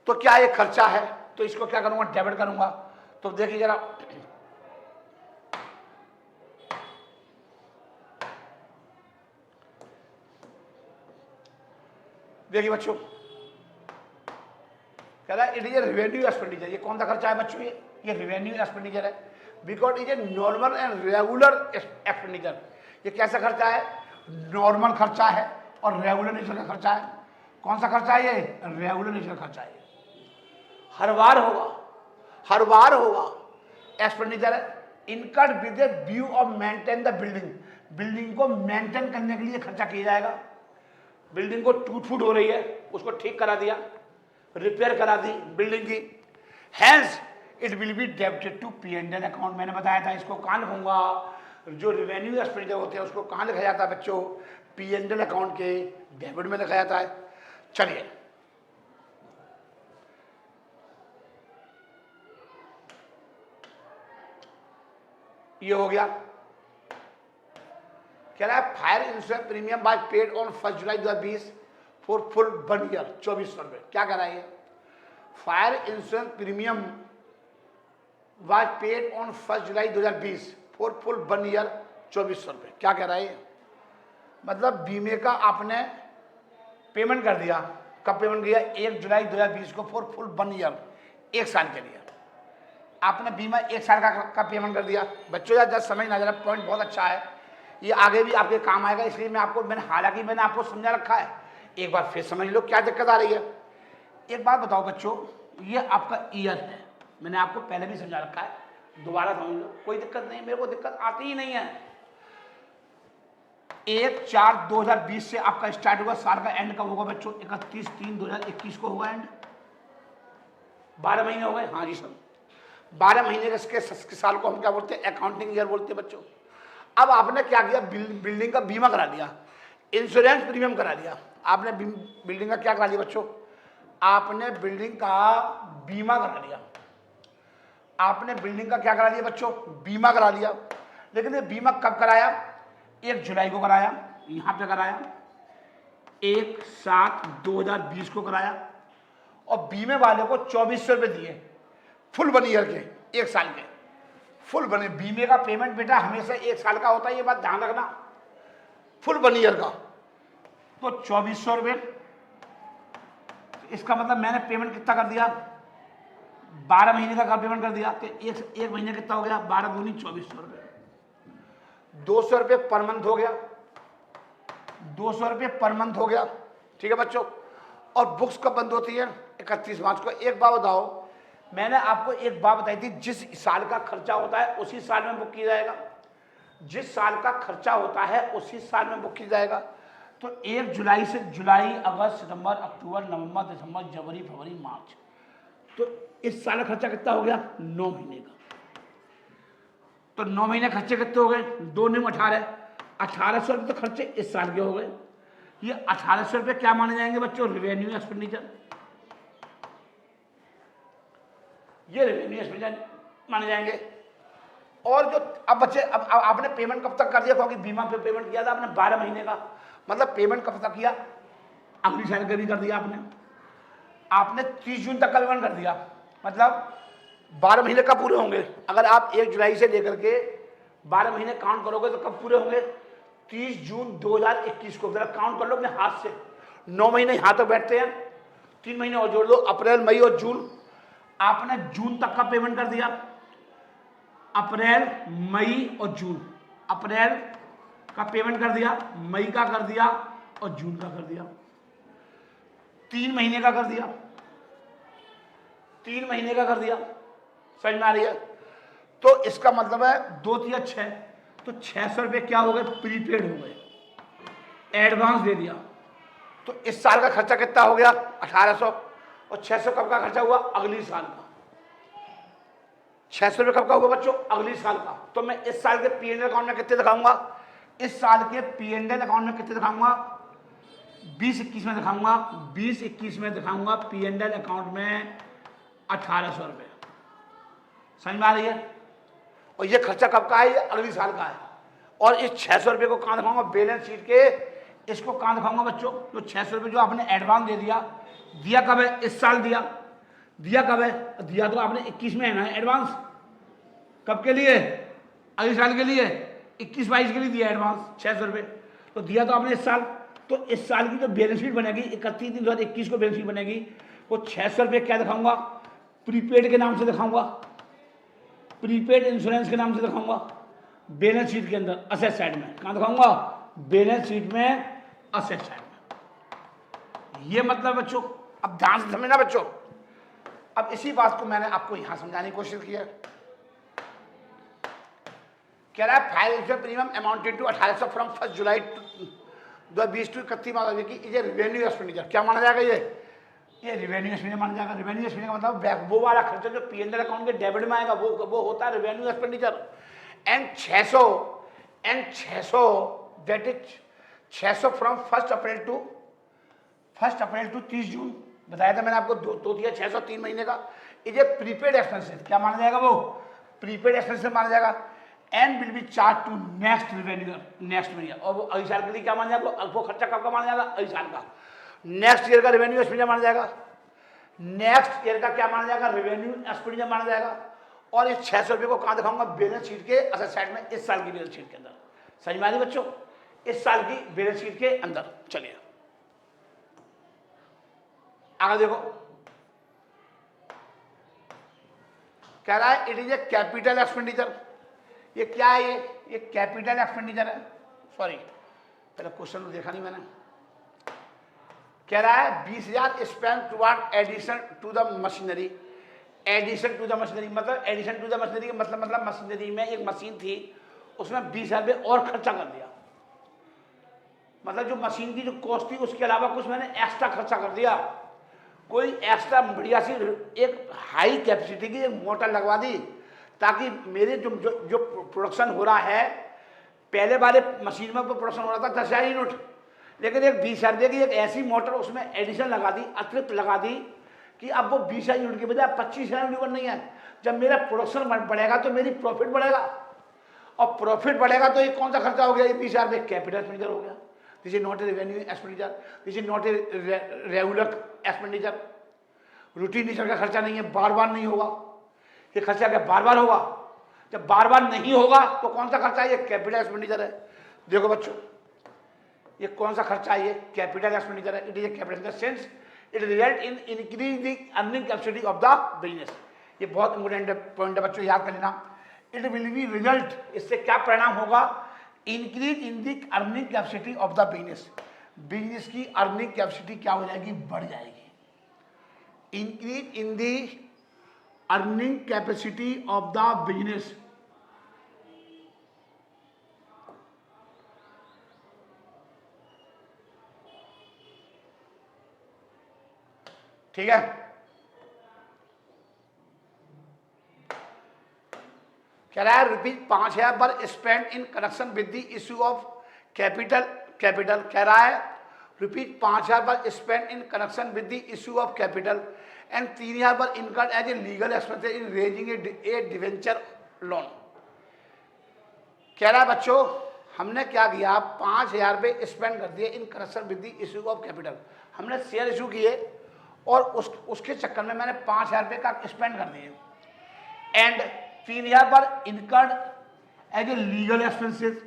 तो क्या ये खर्चा है, तो इसको क्या करूंगा, डेबिट करूंगा। तो देखिए जरा, देखिए बच्चों, कह रहा है it is a revenue expenditure. ये कौन सा खर्चा है बच्चों, ये रेवेन्यू एक्सपेंडिचर है, because it is a normal and regular expenditure. ये कैसा खर्चा है, नॉर्मल खर्चा है और रेगुलर नेचर का खर्चा है। कौन सा खर्चा है ये, रेगुलर नेचर खर्चा है, हर बार होगा, हर बार होगा एक्सपेंडिचर है, incurred with A view of maintain the building. Building को मेंटेन करने के लिए खर्चा किया जाएगा। बिल्डिंग को टूट फूट हो रही है, उसको ठीक करा दिया, रिपेयर करा दी बिल्डिंग की, hence it will be debited to P&L account. मैंने बताया था इसको कहाँ लिखूंगा, जो रेवेन्यू एक्सपेंडिचर होते हैं उसको कहाँ लिखा जाता है बच्चों, P&L अकाउंट के डेबिट में लिखा जाता है। चलिए ये हो गया। कह रहा है fire insurance premium bye paid on 1 July 2020 for full 1 year 2400 रुपये। क्या कह रहा है, fire insurance premium was paid on 1 July 2020 for full 1 year 2400 रुपये। क्या कह रहा है, मतलब बीमे का आपने पेमेंट कर दिया, कब पेमेंट किया, 1 जुलाई 2020 को फॉर फुल 1 ईयर, 1 साल के लिए आपने बीमा 1 साल का पेमेंट कर दिया। बच्चों यार जब समझना जरा, पॉइंट बहुत अच्छा है, ये आगे भी आपके काम आएगा, इसलिए हालांकि मैंने आपको समझा रखा है, एक बार फिर समझ लो क्या दिक्कत आ रही है। एक बात बताओ बच्चों, ये आपका ईयर है, मैंने आपको पहले भी समझा रखा है, दोबारा समझ लो, कोई दिक्कत नहीं, मेरे को दिक्कत आती ही नहीं है। 1/4/2020 से आपका स्टार्ट होगा, साल का एंड कब होगा बच्चों, 31/3/2021 को होगा एंड। 12 महीने हो गए, हाँ जी सर, 12 महीने के साल को हम क्या बोलते हैं, अकाउंटिंग ईयर बोलते हैं बच्चों। अब आपने क्या किया, बिल्डिंग का बीमा करा दिया, इंश्योरेंस प्रीमियम करा दिया, आपने बिल्डिंग का क्या करा लिया बच्चों, आपने बिल्डिंग का बीमा करा लिया, आपने बिल्डिंग का क्या करा लिया बच्चों, बीमा करा लिया। लेकिन ये बीमा कब कराया, 1 जुलाई को कराया, यहां पे कराया 1/7/2020 को कराया, और बीमे वाले को 2400 रुपये दिए, फुल 1 ईयर के, 1 साल के फुल बने। बीमे का पेमेंट बेटा हमेशा 1 साल का होता है, ये बात ध्यान रखना, फुल 1 ईयर का, तो 2400 रुपये। इसका मतलब मैंने पेमेंट कितना कर दिया, 12 महीने का पेमेंट कर दिया, तो एक महीने कितना हो गया, 12 दूनी 2400 रुपये, 200 रुपये पर मंथ हो गया, 200 रुपये पर मंथ हो गया, ठीक है बच्चों। और बुक्स कब बंद होती है, 31 मार्च को। एक बात बताओ, मैंने आपको एक बात बताई थी, जिस साल का खर्चा होता है उसी साल में बुक किया जाएगा, जिस साल का खर्चा होता है उसी साल में बुक किया जाएगा। तो 1 जुलाई से जुलाई, अगस्त, सितंबर, अक्टूबर, नवंबर, दिसंबर, जनवरी, फरवरी, मार्च, तो इस साल का खर्चा कितना हो गया, 9 महीने का। तो 9 महीने खर्चे कितने हो गए, 2 9 18, 1800 रुपये तो खर्चे इस साल के हो गए। ये 1800 रुपये क्या माने जाएंगे बच्चों, रेवेन्यू एक्सपेंडिचर, ये रेवेन्यू एक्सपेंडिचर माने जाएंगे। और जो अब बच्चे, अब आपने पेमेंट कब तक कर दिया, क्योंकि बीमा पे पेमेंट किया था आपने 12 महीने का, मतलब पेमेंट कब तक किया, अगली साल का भी कर दिया आपने 30 जून तक का पेमेंट कर दिया, मतलब 12 महीने कब पूरे होंगे, अगर आप 1 जुलाई से लेकर के 12 महीने काउंट करोगे तो कब पूरे होंगे, 30 जून 2021 को। जरा काउंट कर लो अपने हाथ से, 9 महीने यहाँ तक बैठते हैं, 3 महीने और जोड़ दो, अप्रैल, मई और जून। आपने जून तक का पेमेंट कर दिया, अप्रैल, मई और जून, अप्रैल का पेमेंट कर दिया, मई का कर दिया और जून का कर दिया, 3 महीने का कर दिया, 3 महीने का कर दिया, समझ में आ रही है। तो इसका मतलब है 2 3 6, तो 600 रुपये क्या हो गए, प्रीपेड हो गए, एडवांस दे दिया। तो इस साल का खर्चा कितना हो गया, 1800, और 600 कब का खर्चा हुआ, अगली साल का। 600 रुपये कब का होगा बच्चों, अगली साल का। तो मैं इस साल के P&L अकाउंट में कितने दिखाऊंगा, इस साल के P&L अकाउंट में कितने दिखाऊंगा, 20-21 में दिखाऊंगा, 20-21 में दिखाऊंगा P&L अकाउंट में 1800 रुपये, समझ में आ रही है। और ये खर्चा कब का है, ये अगली साल का है। और इस 600 रुपये को कहाँ दिखाऊंगा, बैलेंस शीट के इसको कहाँ दिखाऊंगा बच्चों? तो 600 रुपये जो आपने एडवांस दे दिया, दिया कब है? इस साल दिया। दिया कब है? दिया तो आपने 21 में है ना एडवांस। कब के लिए? अगले साल के लिए, 21-22 के लिए दिया एडवांस 600 रुपये। तो दिया तो आपने इस साल। तो इस साल की जो बैलेंस शीट बनेगी 31/3/2021 को बैलेंस शीट बनेगी, वो 600 रुपये क्या दिखाऊंगा? प्रीपेड के नाम से दिखाऊंगा, प्रीपेड इंश्योरेंस के नाम से दिखाऊंगा बैलेंस शीट के अंदर, असेट साइड में। कहाँ दिखाऊंगा? बैलेंस शीट में, असेट साइड में। ये मतलब बच्चों, अब ध्यान से समझना बच्चों। अब इसी बात को मैंने आपको यहां समझाने की कोशिश की है। कह रहा है fire premium amounted to 1800 from 1 July 2020 to 31 March की ये रेवेन्यू एक्सपेंडिचर। क्या माना जाएगा? ये रेवेन्यू एक्सपेंडिचर माना जाएगा। रेवेन्यू एक्सपेंडिचर का मतलब वो वाला खर्चा जो पीएनएल अकाउंट के डेबिट में आएगा, वो होता है revenue expenditure. And 600 that is 600 from 1 April to 30 June. बताया था मैंने आपको, दो दिया 600 3 महीने का। ये प्रीपेड एक्सपेंसेस क्या माना जाएगा? वो प्रीपेड एक्सपेंसेस माना जाएगा। And will be charge to next revenue, next year. और वो अगले साल के लिए क्या माना जाएगा? वो खर्चा कब का माना जाएगा? अगले साल का। नेक्स्ट ईयर का रेवेन्यू एक्सपेंडिचर माना जाएगा। नेक्स्ट ईयर का क्या माना जाएगा? रेवेन्यू एक्सपेंडिचर माना जाएगा। और इस 600 रुपये को कहाँ दिखाऊंगा? बैलेंस शीट के असेट साइड में, इस साल की बैलेंस शीट के अंदर। समझ में आ रही बच्चों? इस साल की बैलेंस शीट के अंदर। चलिए आगे देखो, कह रहा है it is a capital expenditure. ये क्या है? ये कैपिटल एक्सपेंडिचर है। सॉरी, पहले क्वेश्चन देखा नहीं मैंने। कह रहा है 20,000 spend toward addition to the machinery. Addition to the machinery मतलब, एडिशन टू द मशीनरी का मतलब मशीनरी में एक मशीन थी, उसमें 20,000 रुपये और खर्चा कर दिया। मतलब जो मशीन की जो कॉस्ट थी उसके अलावा कुछ मैंने एक्स्ट्रा खर्चा कर दिया। कोई एक्स्ट्रा बढ़िया सी एक हाई कैपेसिटी की एक मोटर लगवा दी, ताकि मेरे जो प्रोडक्शन हो रहा है, पहले वाले मशीन में प्रोडक्शन हो रहा था 10,000 यूनिट, लेकिन एक 20,000 रुपये की एक ऐसी मोटर उसमें एडिशन लगा दी, अतिरिक्त लगा दी, कि अब वो 20,000 यूनिट की बजाय 25,000 यूनिट नहीं है। जब मेरा प्रोडक्शन बढ़ेगा तो मेरी प्रॉफिट बढ़ेगा, और प्रॉफिट बढ़ेगा तो ये कौन सा खर्चा हो गया? ये 20,000 रुपये कैपिटल एक्सपेंडिचर हो गया। This is not a revenue expenditure, this is not a regular expenditure. Routine nature का खर्चा नहीं है, बार बार नहीं होगा ये खर्चा। क्या बार बार होगा? जब बार बार नहीं होगा तो कौन सा खर्चा है? ये कैपिटल एक्सपेंडिचर है। देखो बच्चों, ये कौन सा खर्चा है? ये कैपिटल एक्सपेंडिचर है। It is a capital sense it result in increase the earning capacity of the business. ये बहुत इंपोर्टेंट पॉइंट है बच्चों, याद कर लेना। इट विल बी रिजल्ट, इससे क्या परिणाम होगा? Increase in the earning capacity of the business. Business की अर्निंग कैपेसिटी क्या हो जाएगी? बढ़ जाएगी। Increase in the earning capacity of the business. ठीक है, कह रहा है ₹5,000 पर spend in connection with the issue of capital. कह रहा है ₹5,000 पर spend in connection with the issue of capital and 3,000 पर incurred as a legal expenses in raising a debenture loan. कह रहा है बच्चों, हमने क्या किया? 5,000 रुपये स्पेंड कर दिए इन connection with the issue of capital. हमने शेयर इशू किए और उसके चक्कर में मैंने 5,000 रुपये का स्पेंड कर दिए, एंड 3,000 पर incurred as a legal expenses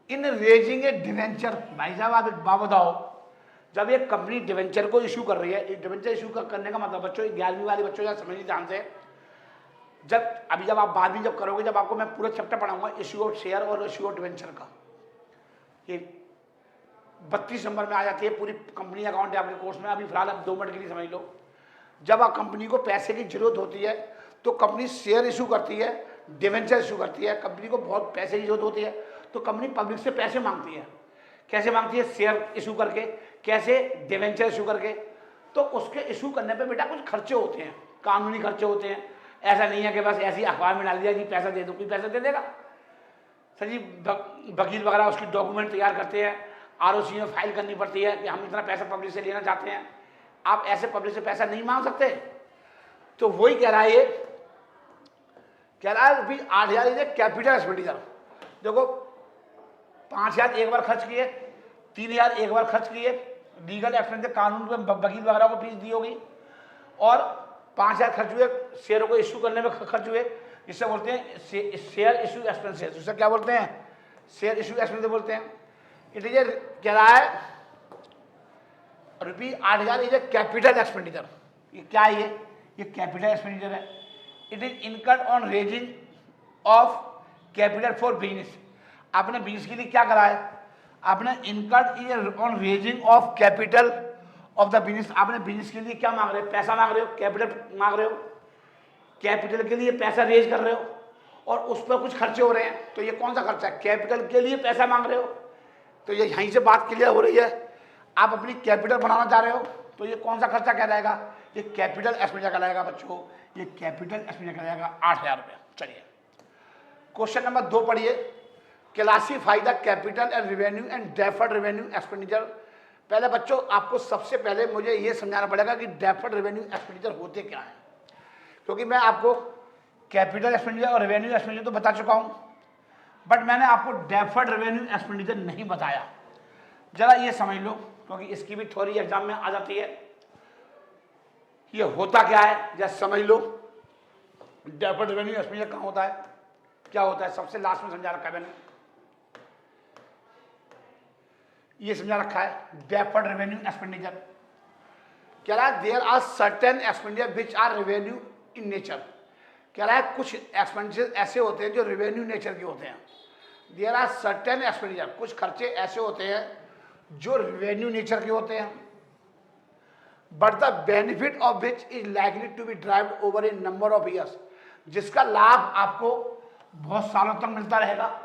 in raising a debenture. भाई साहब आप एक बात बताओ, जब एक कंपनी डिवेंचर को इशू कर रही है, डिवेंचर इशू करने का मतलब बच्चों 11वीं वाले बच्चों या समझ ध्यान से, जब आप बाद में जब करोगे, जब आपको मैं पूरा चैप्टर पढ़ाऊंगा इशू ऑफ शेयर और इशू ऑफ डिवेंचर का, ये 32 नंबर में आ जाती है पूरी कंपनी अकाउंट है आपके कोर्स में। अभी फिलहाल आप 2 मिनट के लिए समझ लो। जब आप कंपनी को पैसे की जरूरत होती है तो कंपनी शेयर इशू करती है, डिवेंचर इशू करती है। कंपनी को बहुत पैसे की जरूरत होती है तो कंपनी पब्लिक से पैसे मांगती है। कैसे मांगती है? शेयर इशू करके। कैसे? डिवेंचर इशू करके। तो उसके इशू करने पे बेटा कुछ खर्चे होते हैं, कानूनी खर्चे होते हैं। ऐसा नहीं है कि बस ऐसी अखबार में डाल दिया जी पैसा दे दो, कोई पैसा दे देगा? सर जी वकील वगैरह उसकी डॉक्यूमेंट तैयार करते हैं, आरओसी में फाइल करनी पड़ती है कि हम इतना पैसा पब्लिक से लेना चाहते हैं। आप ऐसे पब्लिक से पैसा नहीं मांग सकते। तो वही कह रहा है, ये कह रहा है रुपीज 8,000 इज कैपिटल एक्सपेंडिचर। देखो 5,000 एक बार खर्च किए, 3,000 एक बार खर्च किए, लीगल एक्सपेंस कानून पे वकील वगैरह को फीस दी होगी, और 5,000 खर्च हुए शेयरों को इश्यू करने में खर्च हुए, जिससे बोलते हैं शेयर इशू एक्सपेंसेस। जिससे क्या बोलते हैं? शेयर इशू एक्सपेंसेस बोलते हैं। इट इज कह रहा है रुपये 8,000 इज ए कैपिटल एक्सपेंडिचर। ये क्या है? ये कैपिटल एक्सपेंडिचर है। It is incurred on raising of capital for business. आपने बिजनेस के लिए क्या करा है? आपने incurred on raising of capital of the business. आपने बिजनेस के लिए क्या मांग रहे हो? पैसा मांग रहे हो, कैपिटल मांग रहे हो, कैपिटल के लिए पैसा रेज कर रहे हो, और उस पर कुछ खर्चे हो रहे हैं। तो ये कौन सा खर्चा है? कैपिटल के लिए पैसा मांग रहे हो। तो ये यहीं से बात क्लियर हो रही है। आप अपनी कैपिटल बनाना चाह रहे हो, तो ये कौन सा खर्चा कहलाएगा? ये कैपिटल एक्सपेंडिचर कहलाएगा बच्चों। ये कैपिटल एक्सपेंडिचर कहलाएगा 8,000 रुपये। चलिए क्वेश्चन नंबर 2 पढ़िए। Classify the capital and revenue and deferred revenue expenditure. पहले बच्चों आपको सबसे पहले मुझे ये समझाना पड़ेगा कि डेफर्ड रेवेन्यू एक्सपेंडिचर होते क्या हैं, क्योंकि मैं आपको कैपिटल एक्सपेंडिचर और रेवेन्यू एक्सपेंडिचर तो बता चुका हूं, बट मैंने आपको डेफर्ड रेवेन्यू एक्सपेंडिचर नहीं बताया। जरा ये समझ लो, क्योंकि इसकी भी थ्योरी एग्जाम में आ जाती है। ये होता क्या है जरा समझ लो। डेफर्ड रेवेन्यू एक्सपेंडिचर कहाँ होता है, क्या होता है? सबसे लास्ट में समझा रखा है मैंने, ये समझा रखा है डेफर्ड रेवेन्यू एक्सपेंडिचर। कह रहा है there are certain expenditure which are revenue in nature. कह रहा है कुछ एक्सपेंडिचर ऐसे होते हैं जो रेवेन्यू नेचर के होते हैं। देयर आर सर्टेन एक्सपेंडिचर, कुछ खर्चे ऐसे होते हैं जो रेवेन्यू नेचर के होते हैं, but the benefit of which is likely to be derived over a number of years. जिसका लाभ आपको बहुत सालों तक मिलता रहेगा।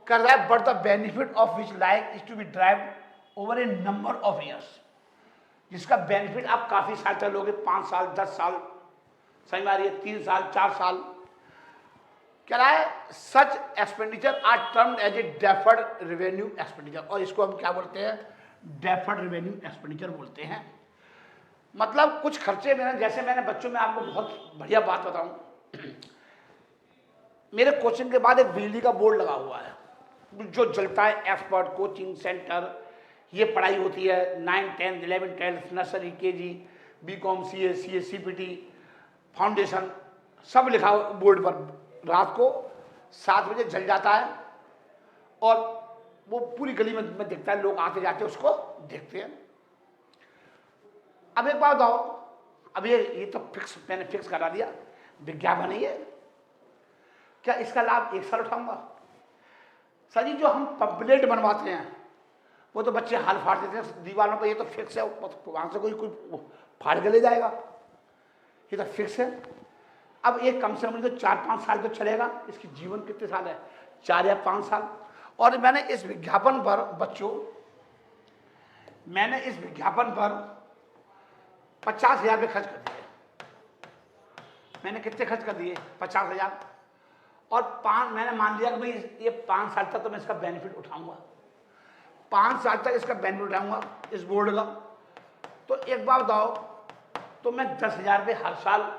कर रहा है but the benefit of which like is to be derived over a number of years. जिसका बेनिफिट आप काफी साल तक लोगे, 5 साल 10 साल, समझ में आ रही है, 3 साल 4 साल। कह रहा है such expenditure are termed as a deferred revenue expenditure, और इसको हम क्या बोलते हैं? डेफर्ड रेवेन्यू एक्सपेंडिचर बोलते हैं। मतलब कुछ खर्चे जैसे मैंने बच्चों में आपको बहुत बढ़िया बात बताऊं, मेरे कोचिंग के बाद एक बिजली का बोर्ड लगा हुआ है जो जलता है, एक्सपर्ट कोचिंग सेंटर। ये पढ़ाई होती है 9, 10, 11, 12, nursery, KG, BCom, CA, CPT, foundation, सब लिखा हुआ बोर्ड पर। रात को 7 बजे जल जाता है और वो पूरी गली में दिखता है, लोग आते जाते उसको देखते हैं। अब एक बात बताओ, अब ये तो मैंने फिक्स करा दिया, विज्ञापन है ये, क्या इसका लाभ 1 साल उठाऊंगा? सर जी जो हम पंपलेट बनवाते हैं वो तो बच्चे हाल फाड़ देते हैं दीवारों पर, ये तो फिक्स है, वहां से कोई फाड़ के ले जाएगा, ये तो फिक्स है। अब एक कम से कम तो 4-5 साल तो चलेगा, इसकी जीवन कितने साल है? 4 या 5 साल। और मैंने इस विज्ञापन पर बच्चों, मैंने इस विज्ञापन पर 50,000 रुपये खर्च कर दिए। मैंने कितने खर्च कर दिए? 50,000। और मैंने मान लिया कि भाई ये 5 साल तक तो मैं इसका बेनिफिट उठाऊंगा, 5 साल तक इसका बेनिफिट उठाऊंगा इस बोर्ड का। तो एक बात बताओ, तो मैं 10,000 रुपये हर साल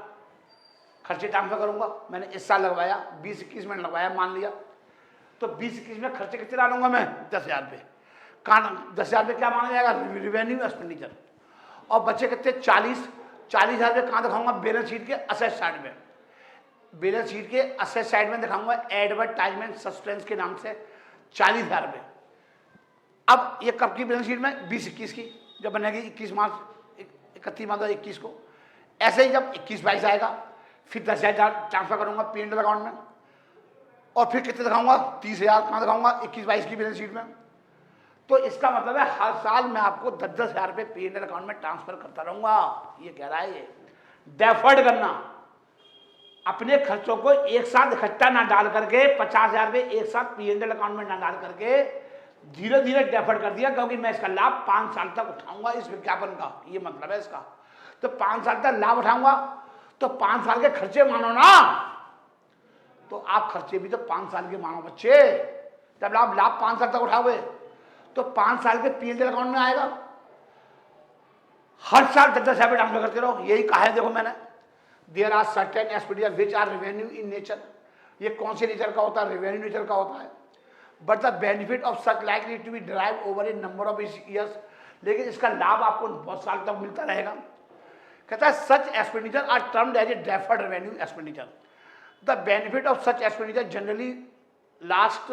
खर्चे ट्रांसफर करूंगा। मैंने इस साल लगवाया, 20-21 में लगवाया मान लिया, तो 20-21 में खर्चे कितने डालूंगा मैं? 10,000 रुपये। 10,000 रुपये क्या माना जाएगा? Revenue expenditure. और बच्चे कितने? 40,000 रुपये कहाँ दिखाऊंगा? बैलेंस शीट के असेट साइड में। बैलेंस शीट के असेट साइड में दिखाऊंगा एडवर्टाइजमेंट सस्पेंस के नाम से 40,000 रुपये। अब ये कब की बैलेंस शीट में? 20-21 की, जब बनेगी 31 मार्च 21 को। ऐसे ही जब 21-22 आएगा फिर 10,000 ट्रांसफर करूंगा P&L अकाउंट में, और फिर कितने दिखाऊंगा? 30,000 कहाँ दिखाऊंगा? 21-22 की बैलेंस शीट में। तो इसका मतलब है हर साल मैं आपको 10,000 रुपये P&L अकाउंट में ट्रांसफर करता रहूंगा। ये कह रहा है ये डेफर्ड करना, अपने खर्चों को एक साथ इकट्ठा ना डाल करके 50,000 रुपये एक साथ P&L अकाउंट में ना डाल करके धीरे धीरे डेफर्ड कर दिया, क्योंकि मैं इसका लाभ 5 साल तक उठाऊंगा इस विज्ञापन का, ये मतलब है इसका। तो 5 साल तक लाभ उठाऊंगा, तो 5 साल के खर्चे मानो ना, तो आप खर्चे भी तो 5 साल के मानो बच्चे। जब आप लाभ 5 साल तक उठाओगे तो 5 साल के P&L अकाउंट में आएगा। हर साल 10,000 रुपये ट्रांसफर करते रहो, यही कहा है देखो मैंने। There are certain expenditure which are revenue in nature. ये कौन से नेचर का होता है? रेवेन्यू नेचर का होता है। But the benefit of such likely to be derive over a number of years, लेकिन इसका लाभ आपको बहुत साल तक मिलता रहेगा। कहता है such expenditure are termed as a deferred revenue expenditure. The benefit of such expenditure generally last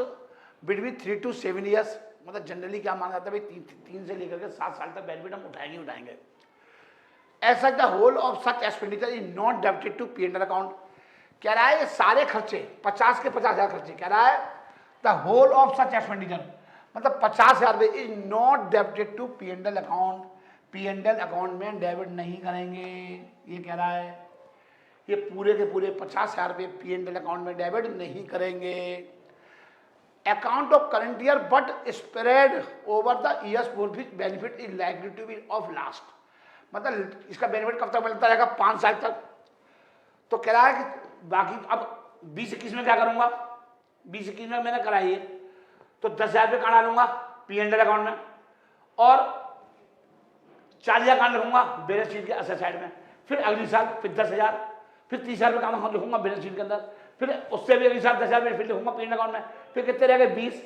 between 3 to 7 years. मतलब जनरली क्या माना जाता है भाई 3 से लेकर के 7 साल तक बेनिफिट हम उठाएंगे। As such the whole of such expenditure is not debited to P&L account. कह रहा है ये सारे खर्चे 50 के 50,000 खर्चे, कह रहा है the whole of such expenditure मतलब 50,000 is not debited to P&L account. P&L account में डेबिट नहीं करेंगे, ये कह रहा है। ये पूरे के पूरे 50,000 रुपये P&L अकाउंट में डेबिट नहीं करेंगे। Account of current year but spread over the years for which benefit is likely to be of last. मतलब इसका बेनिफिट कब तक मिलता रहेगा? 5 साल तक। तो कह रहा है कि बाकी अब 20-21 में क्या करूंगा? 20-21 में मैंने कराई है तो 10,000 रुपये कहाँ डालूंगा? P&L अकाउंट में, और 40,000 कहाँ लिखूंगा? बैलेंस शीट के असेट साइड में। फिर अगली साल फिर 10,000, फिर 30,000 रुपये कहाँ लिखूंगा? बैलेंस शीट के अंदर। फिर उससे भी अगली साल 10,000 रुपये फिर लिखूंगा P&L अकाउंट में। फिर कितने रह गए? 20,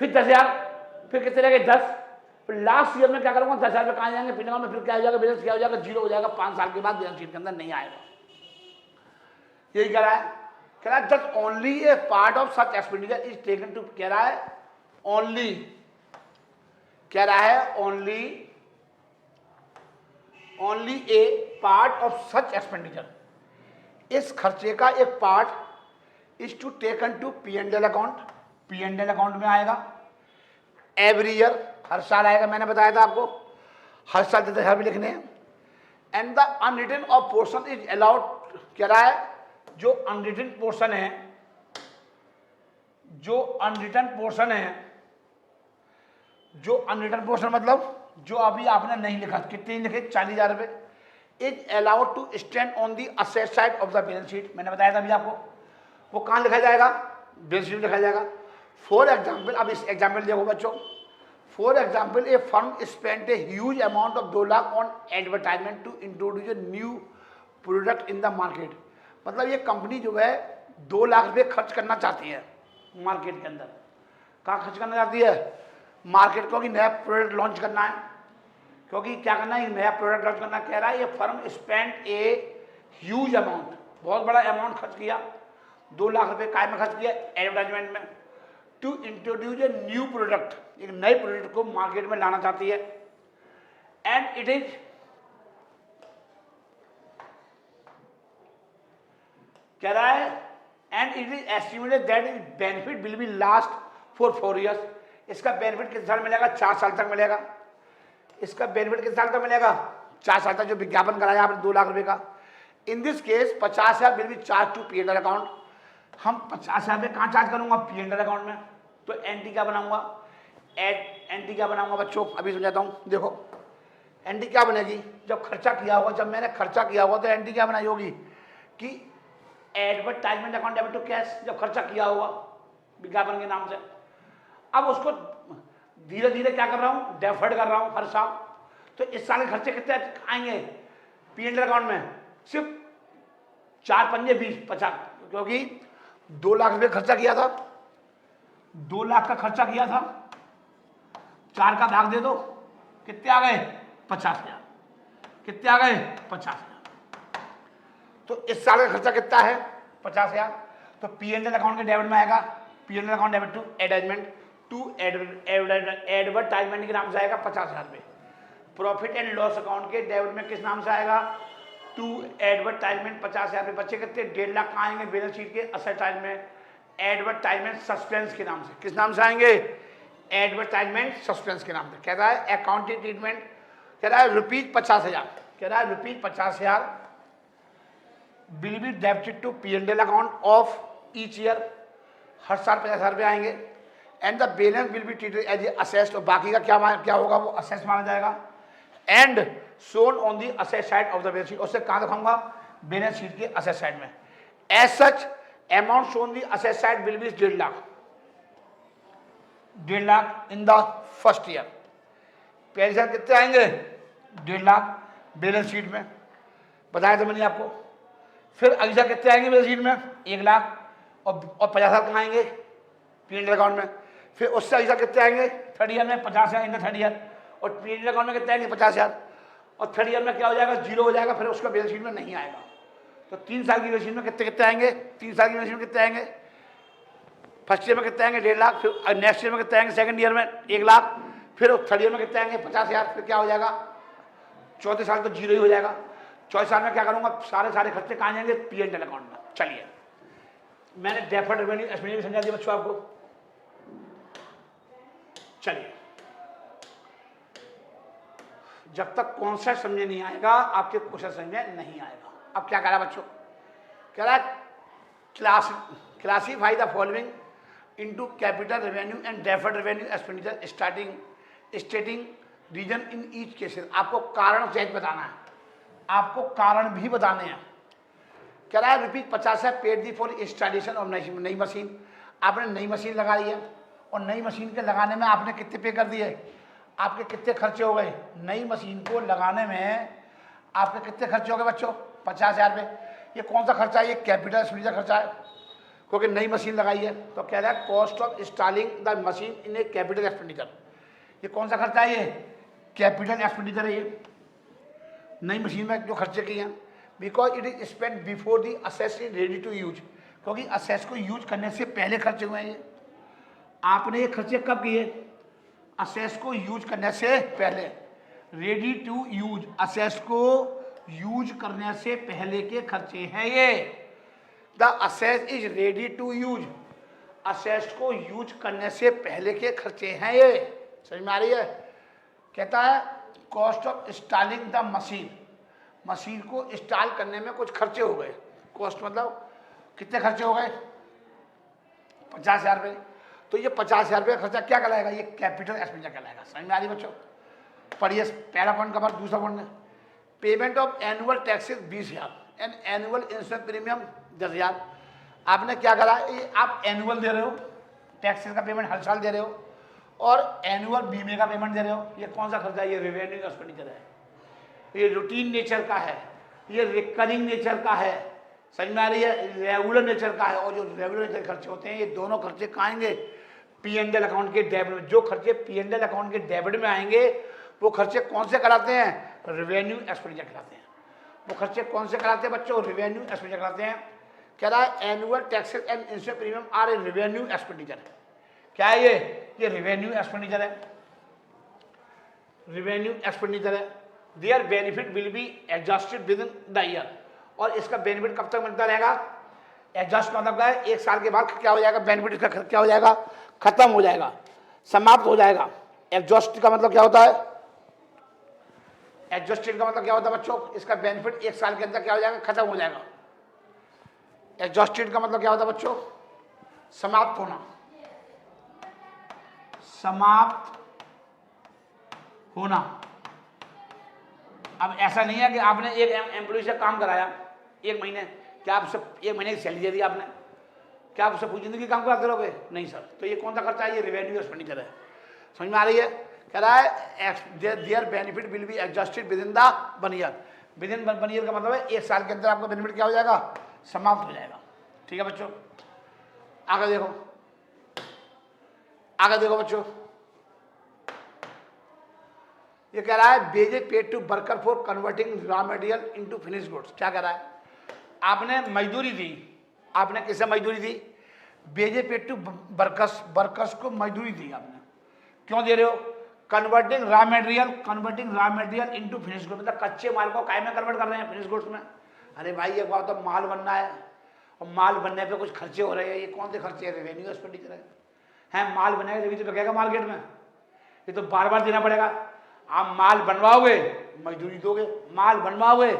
फिर 10,000, फिर कितने रह गए? 10। फिर लास्ट ईयर में क्या करूंगा? 10,000 रुपये कहाँ जाएंगे? P&L अकाउंट में। फिर क्या हो जाएगा? बैलेंस क्या हो जाएगा? 0 हो जाएगा। 5 साल के बाद बैलेंस शीट के अंदर नहीं आएगा। यही कह रहा है। कह रहा है just only a part of such expenditure is taken to, कह रहा है ओनली, कह रहा है only a part of such expenditure, इस खर्चे का एक part is to taken to P&L account. P&L account में आएगा एवरी ईयर, हर साल आएगा। मैंने बताया था आपको हर साल 10,000 भी लिखने हैं। And the unwritten of portion is allowed, कह रहा है जो अनरिटन पोर्शन है, जो अनरिटन पोर्शन है, जो अनरिटन पोर्शन मतलब जो अभी आपने नहीं लिखा, कितने लिखे? 40,000 रुपये, is allowed to stand on the asset side of the balance sheet. मैंने बताया था अभी आपको, वो कहाँ लिखा जाएगा? बैलेंस शीट लिखा जाएगा। फॉर एग्जाम्पल, अब इस एग्जाम्पल देखो बच्चों, for example a firm spent a huge amount of 2 lakh on advertisement to introduce a new product in the market. मतलब ये कंपनी जो है 2 लाख रुपये खर्च करना चाहती है मार्केट के अंदर। कहाँ खर्च करना चाहती है? मार्केट को, कि नया प्रोडक्ट लॉन्च करना है, क्योंकि क्या करना है? नया प्रोडक्ट लॉन्च करना। कह रहा है ये फर्म स्पेंड ए ह्यूज अमाउंट, बहुत बड़ा अमाउंट खर्च किया, 2 लाख रुपये काय में खर्च किया? एडवर्टाइजमेंट में। To introduce a new product, एक नए प्रोडक्ट को मार्केट में लाना चाहती है। एंड इट इज, कह रहा है and it is estimated that is benefit will B last for 4 years. इसका बेनिफिट कितने साल मिलेगा? 4 साल तक मिलेगा। इसका बेनिफिट कितने साल तक मिलेगा? 4 साल तक। जो विज्ञापन कराया आपने 2 लाख रुपए का, in this case 50,000 will be charge to P&L account. हम 50,000 रुपये कहाँ चार्ज करूंगा? P&L अकाउंट में। तो एंट्री क्या बनाऊंगा? एंट्री क्या बनाऊंगा बच्चों? अभी समझाता हूँ। देखो एंट्री क्या बनेगी? जब खर्चा किया होगा, जब मैंने खर्चा किया होगा तो एंट्री क्या बनाई होगी कि advertisement account debit to cash, जब खर्चा किया होगा विज्ञापन के नाम से। अब उसको धीरे धीरे क्या कर रहा हूँ? डेफर्ड कर रहा हूँ हर साल। तो इस साल के खर्चे कितने आएंगे P&L अकाउंट में? सिर्फ 4 पंजे 20, 50, क्योंकि 2 लाख रुपये खर्चा किया था, 2 लाख का खर्चा किया था, 4 का भाग दे दो, कितने आ गए? 50,000। कितने आ गए? 50,000। तो इस साल का खर्चा कितना है? 50,000। तो P&L अकाउंट के डेबिट में आएगा P&L account debit to advertisement, to advertisement के नाम से आएगा 50,000 रुपये। प्रॉफिट एंड लॉस अकाउंट के डेबिट में किस नाम से आएगा? टू एडवर्टाइजमेंट 50,000 रुपये। बच्चे कितने? 1.5 लाख कहाँ आएंगे? बैलेंस शीट के असेट साइड में एडवर्टाइजमेंट सस्पेंस के नाम से। किस नाम से आएंगे? एडवर्टाइजमेंट सस्पेंस के नाम से। कह रहा है अकाउंटिंग ट्रीटमेंट, कह रहा है ₹50,000, कह रहा है ₹50,000 will be debited to P&L account of each year. हर साल 50,000 रुपये आएंगे। And the balance will be treated as a asset, और बाकी का क्या होगा? वो असेस्ट माना जाएगा। And shown on the asset side of the balance sheet, उससे कहाँ दिखाऊंगा? बैलेंस शीट के असेट साइड में। As such amount shown the asset side will be 1.5 lakh, 1.5 lakh in the first year. पहले साल कितने आएंगे? 1.5 लाख बैलेंस शीट में, बताया था मैंने आपको। फिर अगले साल कितने आएंगे बैलेंस शीट में? 1 लाख, और 50,000 कहाँ आएंगे? P&L अकाउंट में। फिर उससे अगले साल कितने आएंगे, थर्ड ईयर में 50,000 इन द थर्ड ईयर, और पीरियड अकाउंट में कितने आएंगे 50,000, और थर्ड ईयर में क्या हो जाएगा, जीरो हो जाएगा, फिर उसका बैलेंस शीट में नहीं आएगा। तो 3 साल की बैलेंस शीट में कितने कितने आएंगे, 3 साल की बैलेंस शीट में कितने आएंगे, फर्स्ट ईयर में कितने आएंगे 1.5 लाख, फिर नेक्स्ट ईयर में कितने आएंगे, सेकंड ईयर में 1 लाख, फिर थर्ड ईयर में कितने आएंगे 50,000, फिर क्या हो जाएगा, चौथे साल तो जीरो ही हो जाएगा। चौथे साल में क्या करूंगा, सारे खर्चे कहाँ जाएंगे, P&L अकाउंट में। चलिए, मैंने डेफर्ड रेवेन्यू एक्सपेंडिचर समझा दिया बच्चों आपको। चलिए, जब तक कॉन्सेप्ट समझे नहीं आएगा आपके क्वेश्चन समझ में नहीं आएगा। अब क्या कह रहा है बच्चों, कह रहा है classify the following into capital revenue and deferred revenue expenditure stating reason in each cases. आपको कारण सहित बताना है, आपको कारण भी बताने हैं। कह रहा है ₹50 है पेड दी फॉर इंस्टॉलेशन और नई मशीन। आपने नई मशीन लगाई है और नई मशीन के लगाने में आपने कितने पे कर दिए, आपके कितने खर्चे हो गए, नई मशीन को लगाने में आपके कितने खर्चे हो गए बच्चों, 50,000 रुपये। ये कौन सा खर्चा है, ये कैपिटल एक्सपेंडिचर खर्चा है, क्योंकि नई मशीन लगाई है। तो कह रहा है cost of installing the machine in A capital expenditure. ये कौन सा खर्चा है, ये कैपिटल एक्सपेंडिचर है। ये नई मशीन में जो खर्चे किए हैं, because it is spend before the असेस इज रेडी टू यूज, क्योंकि असेस को यूज करने से पहले खर्चे हुए हैं। ये आपने ये खर्चे कब किए, असेस को यूज करने से पहले, रेडी टू यूज, असेस को यूज करने से पहले के खर्चे हैं ये। द असेस इज रेडी टू यूज, असेस को यूज करने से पहले के खर्चे हैं ये। समझ में आ रही है। कहता है cost of installing the machine, machine को इंस्टॉल करने में कुछ खर्चे हो गए। कॉस्ट मतलब कितने खर्चे हो गए, 50,000 रुपये। तो ये 50,000 रुपये खर्चा क्या कहलाएगा, ये कैपिटल एक्सपेंडिचर कहलाएगा। समझ में आ रही बच्चों। पढ़िए पहला पॉइंट का बाद दूसरा point, payment of annual taxes 20,000 and annual insurance premium 10,000। आपने क्या करा, ये आप एनुअल दे रहे हो, टैक्सेस का पेमेंट हर साल दे रहे हो, और एनुअल बीमे का पेमेंट दे रहे हो। ये कौन सा खर्चा है, ये रेवेन्यू एक्सपेंडिचर है। ये रूटीन नेचर का है, ये रिकरिंग नेचर का है। समझ में आ रही है, रेगुलर नेचर का है। और जो रेगुलर नेचर खर्चे होते हैं, ये दोनों खर्चे कहाँ आएंगे, P&L अकाउंट के डेबिट में। जो खर्चे P&L अकाउंट के डेबिट में आएंगे वो खर्चे कौन से कराते हैं, रेवेन्यू एक्सपेंडिचर कराते हैं। वो खर्चे कौन से कराते हैं बच्चों, रेवेन्यू एक्सपेंडिचर कराते हैं। कह रहा है annual taxes and insurance premium are a revenue expenditure. क्या है ये रेवेन्यू एक्सपेंडिचर है, रेवेन्यू एक्सपेंडिचर है। There benefit will be adjusted within the year. और इसका बेनिफिट कब तक मिलता रहेगा, एडजस्ट मतलब है 1 साल के बाद क्या हो जाएगा, बेनिफिट इसका क्या हो जाएगा, खत्म हो जाएगा, समाप्त हो जाएगा। एडजस्ट का मतलब क्या होता है, एडजस्टेड का मतलब क्या होता है बच्चों, इसका बेनिफिट 1 साल के अंदर क्या हो जाएगा, खत्म हो जाएगा। एडजस्टेड का मतलब क्या होता है बच्चों, समाप्त होना, समाप्त होना। अब ऐसा नहीं है कि आपने एक एम्प्लॉय से काम कराया 1 महीने, क्या आप सब 1 महीने की सैलरी दे दी आपने, क्या आप सब पूरी जिंदगी काम कराते रहोगे, नहीं सर। तो ये कौन सा खर्चा है, ये रेवेन्यू एक्सपेंडिचर है। समझ में आ रही है। कह रहा है there benefit will be adjusted within the 1 year. With in 1 year का मतलब है 1 साल के अंदर आपका बेनिफिट क्या हो जाएगा, समाप्त हो जाएगा। ठीक है बच्चों, आगे देखो, आगे देखो बच्चों। ये कह रहा है wages paid to worker for converting raw material into finished goods. क्या कह रहा है, आपने मजदूरी दी, आपने किसे मजदूरी दी, वेजेज पेड टू वर्कर्स को मजदूरी दी आपने। क्यों दे रहे हो, converting raw material into finished goods, मतलब कच्चे माल को काय में कन्वर्ट कर रहे हैं, फिनिश्ड गुड्स में। अरे भाई ये बात, तो माल बनना है और माल बनने पे कुछ खर्चे हो रहे हैं, ये कौन से खर्चे हैं, रेवेन्यू एक्सपेंडिचर है। माल बनेगा तभी तो लगेगा मार्केट में, ये तो बार बार देना पड़ेगा। आप माल बनवाओगे मजदूरी दोगे, माल बनवाओगे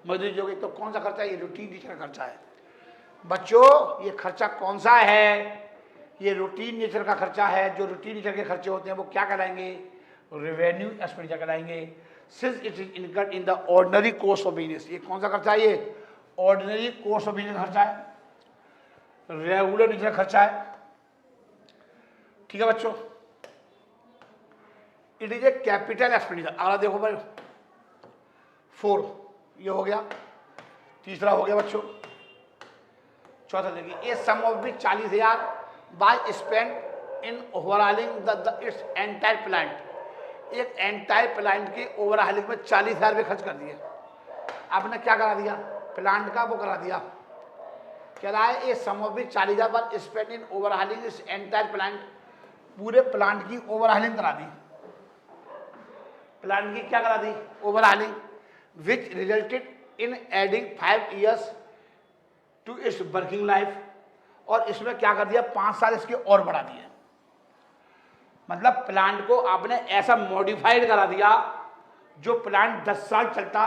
मजदूरी दोगे, तो कौन सा खर्चा है, ये रूटीन नेचर का खर्चा है। बच्चों ये खर्चा कौन सा है, ये रूटीन नेचर का खर्चा है। जो रूटीन नेचर के खर्चे होते हैं वो क्या कहलाएंगे, रेवेन्यू एक्सपेंडिचर कहलाएंगे। Since it is incurred in the ordinary course of business. ये कौन सा खर्चा है, ये ऑर्डिनरी कोर्स ऑफ बिजनेस खर्चा है, रेगुलर नेचर खर्चा है। ठीक है बच्चों, it is a capital expenditure. अगला देखो भाई 4, ये हो गया, तीसरा हो गया बच्चों। चौथा देखिए, ए सम ऑफ भी 40,000 by spend in overhauling the its entire plant, एक एंटायर प्लांट की ओवरऑलिंग में 40,000 रुपये खर्च कर दिए। आपने क्या करा दिया, प्लांट का वो करा दिया, कह रहा है ये सम ऑफ भी 40,000 पर स्पेंड इन ओवरऑलिंग इस एंटायर प्लांट, पूरे प्लांट की ओवरऑलिंग करा दी, प्लांट की क्या करा दी, overhauling, which resulted in adding 5 years to its working life, और इसमें क्या कर दिया 5 साल इसके और बढ़ा दिए। मतलब प्लांट को आपने ऐसा मॉडिफाइड करा दिया, जो प्लांट 10 साल चलता,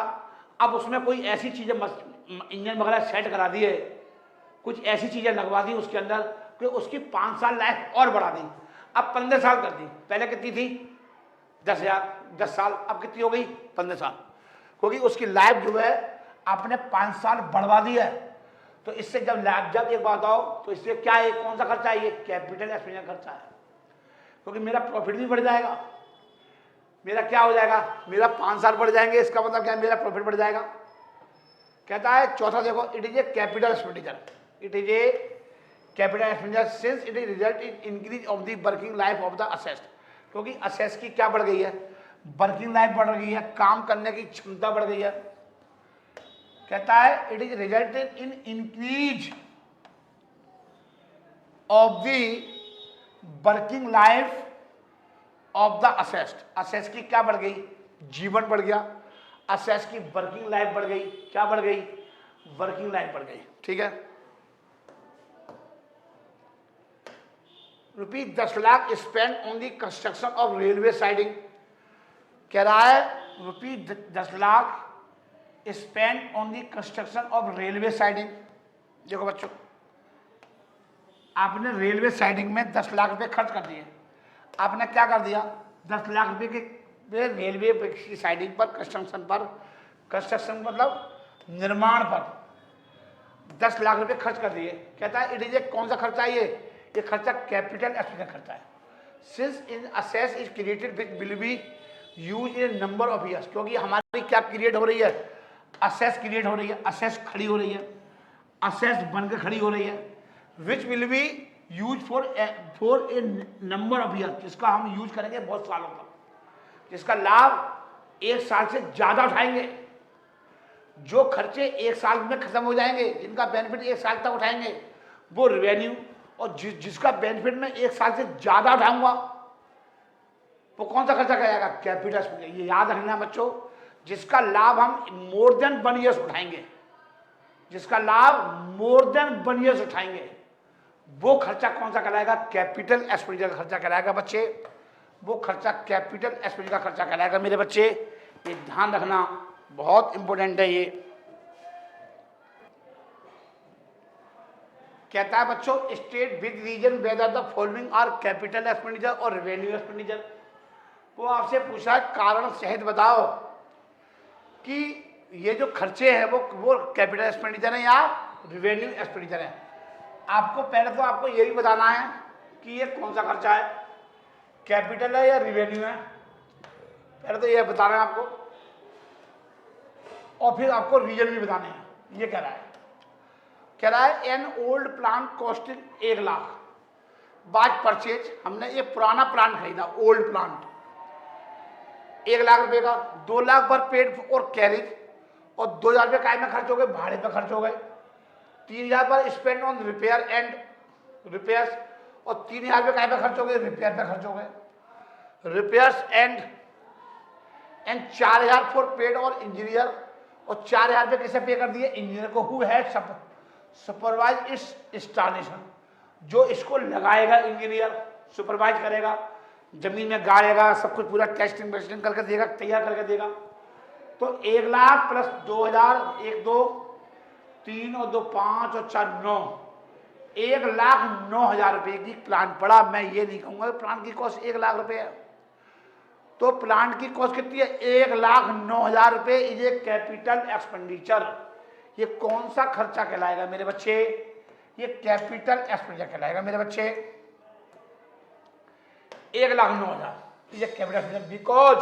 अब उसमें कोई ऐसी चीजें इंजन वगैरह सेट करा दिए, कुछ ऐसी चीजें लगवा दी उसके अंदर कि उसकी 5 साल लाइफ और बढ़ा दी, अब 15 साल कर दी। पहले कितनी थी 10 साल, अब कितनी हो गई 15 साल, क्योंकि उसकी लाइफ जो है आपने 5 साल बढ़वा दी है। तो इससे जब एक बात आओ, तो इससे क्या है, कौन सा खर्चा है, ये कैपिटल एक्सपेंडिचर खर्चा है, क्योंकि मेरा प्रॉफिट भी बढ़ जाएगा, मेरा क्या हो जाएगा, मेरा 5 साल बढ़ जाएंगे, इसका मतलब क्या है, मेरा प्रॉफिट बढ़ जाएगा। कहता है चौथा देखो, it is a capital expenditure, it is a capital expenditure since it is result in increase of the working life of the asset, क्योंकि असेस्ट की क्या बढ़ गई है, वर्किंग लाइफ बढ़ गई है, काम करने की क्षमता बढ़ गई है। कहता है it is resulted in increase of the working life of the asset, asset की क्या बढ़ गई, जीवन बढ़ गया, असेस्ट की वर्किंग लाइफ बढ़ गई, क्या बढ़ गई, वर्किंग लाइफ बढ़ गई। ठीक है, ₹10 lakh spend on the construction of railway siding, कह रहा है ₹10 lakh spend on the construction of railway siding. देखो बच्चों, आपने रेलवे साइडिंग में 10 लाख रुपए खर्च कर दिए, आपने क्या कर दिया 10 लाख रुपए के रेलवे की साइडिंग पर, कंस्ट्रक्शन मतलब निर्माण पर 10 लाख रुपए खर्च कर दिए। कहता है इट इज ए कौन सा खर्चा है, ये खर्चा कैपिटल एक्सपेंडिचर खर्चा है। Since in assess is created which will be use in number of years, क्योंकि हमारी क्या क्रिएट हो रही है, असेस क्रिएट हो रही है, असेस खड़ी हो रही है, असेस बनकर खड़ी हो रही है, which will be use for a number of year, जिसका हम यूज करेंगे बहुत सालों तक, जिसका लाभ 1 साल से ज्यादा उठाएंगे। जो खर्चे 1 साल में खत्म हो जाएंगे, जिनका बेनिफिट 1 साल तक उठाएंगे, वो रेवेन्यू, और जिसका बेनिफिट में 1 साल से ज्यादा उठाऊंगा, वो कौन सा खर्चा करेगा, कैपिटल एक्सपेंडिचर। ये याद रखना बच्चों, जिसका लाभ हम मोर देन 1 ईयर्स उठाएंगे, जिसका लाभ मोर देन 1 ईयर्स उठाएंगे, वो खर्चा कौन सा कहलाएगा, कैपिटल एक्सपेंडिचर का खर्चा कहलाएगा बच्चे, वो खर्चा कैपिटल एक्सपेंडिचर का खर्चा कहलाएगा मेरे बच्चे। ये ध्यान रखना, बहुत इंपॉर्टेंट है ये। कहता है बच्चों state with reason whether the following are capital expenditure और रेवेन्यू एक्सपेंडिचर। वो आपसे पूछा है कारण सहित बताओ कि ये जो खर्चे हैं वो कैपिटल एक्सपेंडिचर है या रेवेन्यू एक्सपेंडिचर है। आपको पहले तो आपको ये भी बताना है कि ये कौन सा खर्चा है, कैपिटल है या रेवेन्यू है, पहले तो ये बताना है आपको, और फिर आपको रीजन भी बताने हैं। ये कह रहा है an old plant costing 1 lakh by purchase, हमने ये पुराना प्लांट खरीदा, ओल्ड प्लांट 1 लाख रुपए का, 2 लाख पर पेड और कैरिज, और 2,000 रुपये काय में खर्च हो गए, भाड़े पे खर्च हो गए, 3,000 पर spend on repair and repairs, और 3,000 रुपये काय पे खर्च हो गए, रिपेयर पे खर्च हो गए, रिपेयर्स एंड 4,000 फॉर पेड और इंजीनियर, और 4,000 रुपये किसे पे कर दिए, इंजीनियर को, हु हैड सुपरवाइज इस इंस्टॉलेशन, जो इसको लगाएगा इंजीनियर, सुपरवाइज करेगा, जमीन में गाड़ेगा, सब कुछ पूरा टेस्टिंग वेस्टिंग करके देगा, तैयार करके देगा। तो 1 लाख प्लस 2,000, 1 2 3 और 2 5 और 4 9, 1,09,000 रुपये की प्लांट पड़ा। मैं ये नहीं कहूँगा प्लांट की कॉस्ट 1 लाख रुपये है, तो प्लांट की कॉस्ट कितनी है, 1,09,000 रुपये इज ए कैपिटल एक्सपेंडिचर। ये कौन सा खर्चा कहलाएगा मेरे बच्चे, ये कैपिटल एक्सपेंडिचर कहलाएगा मेरे बच्चे। 1,09,000 is a capital expenditure because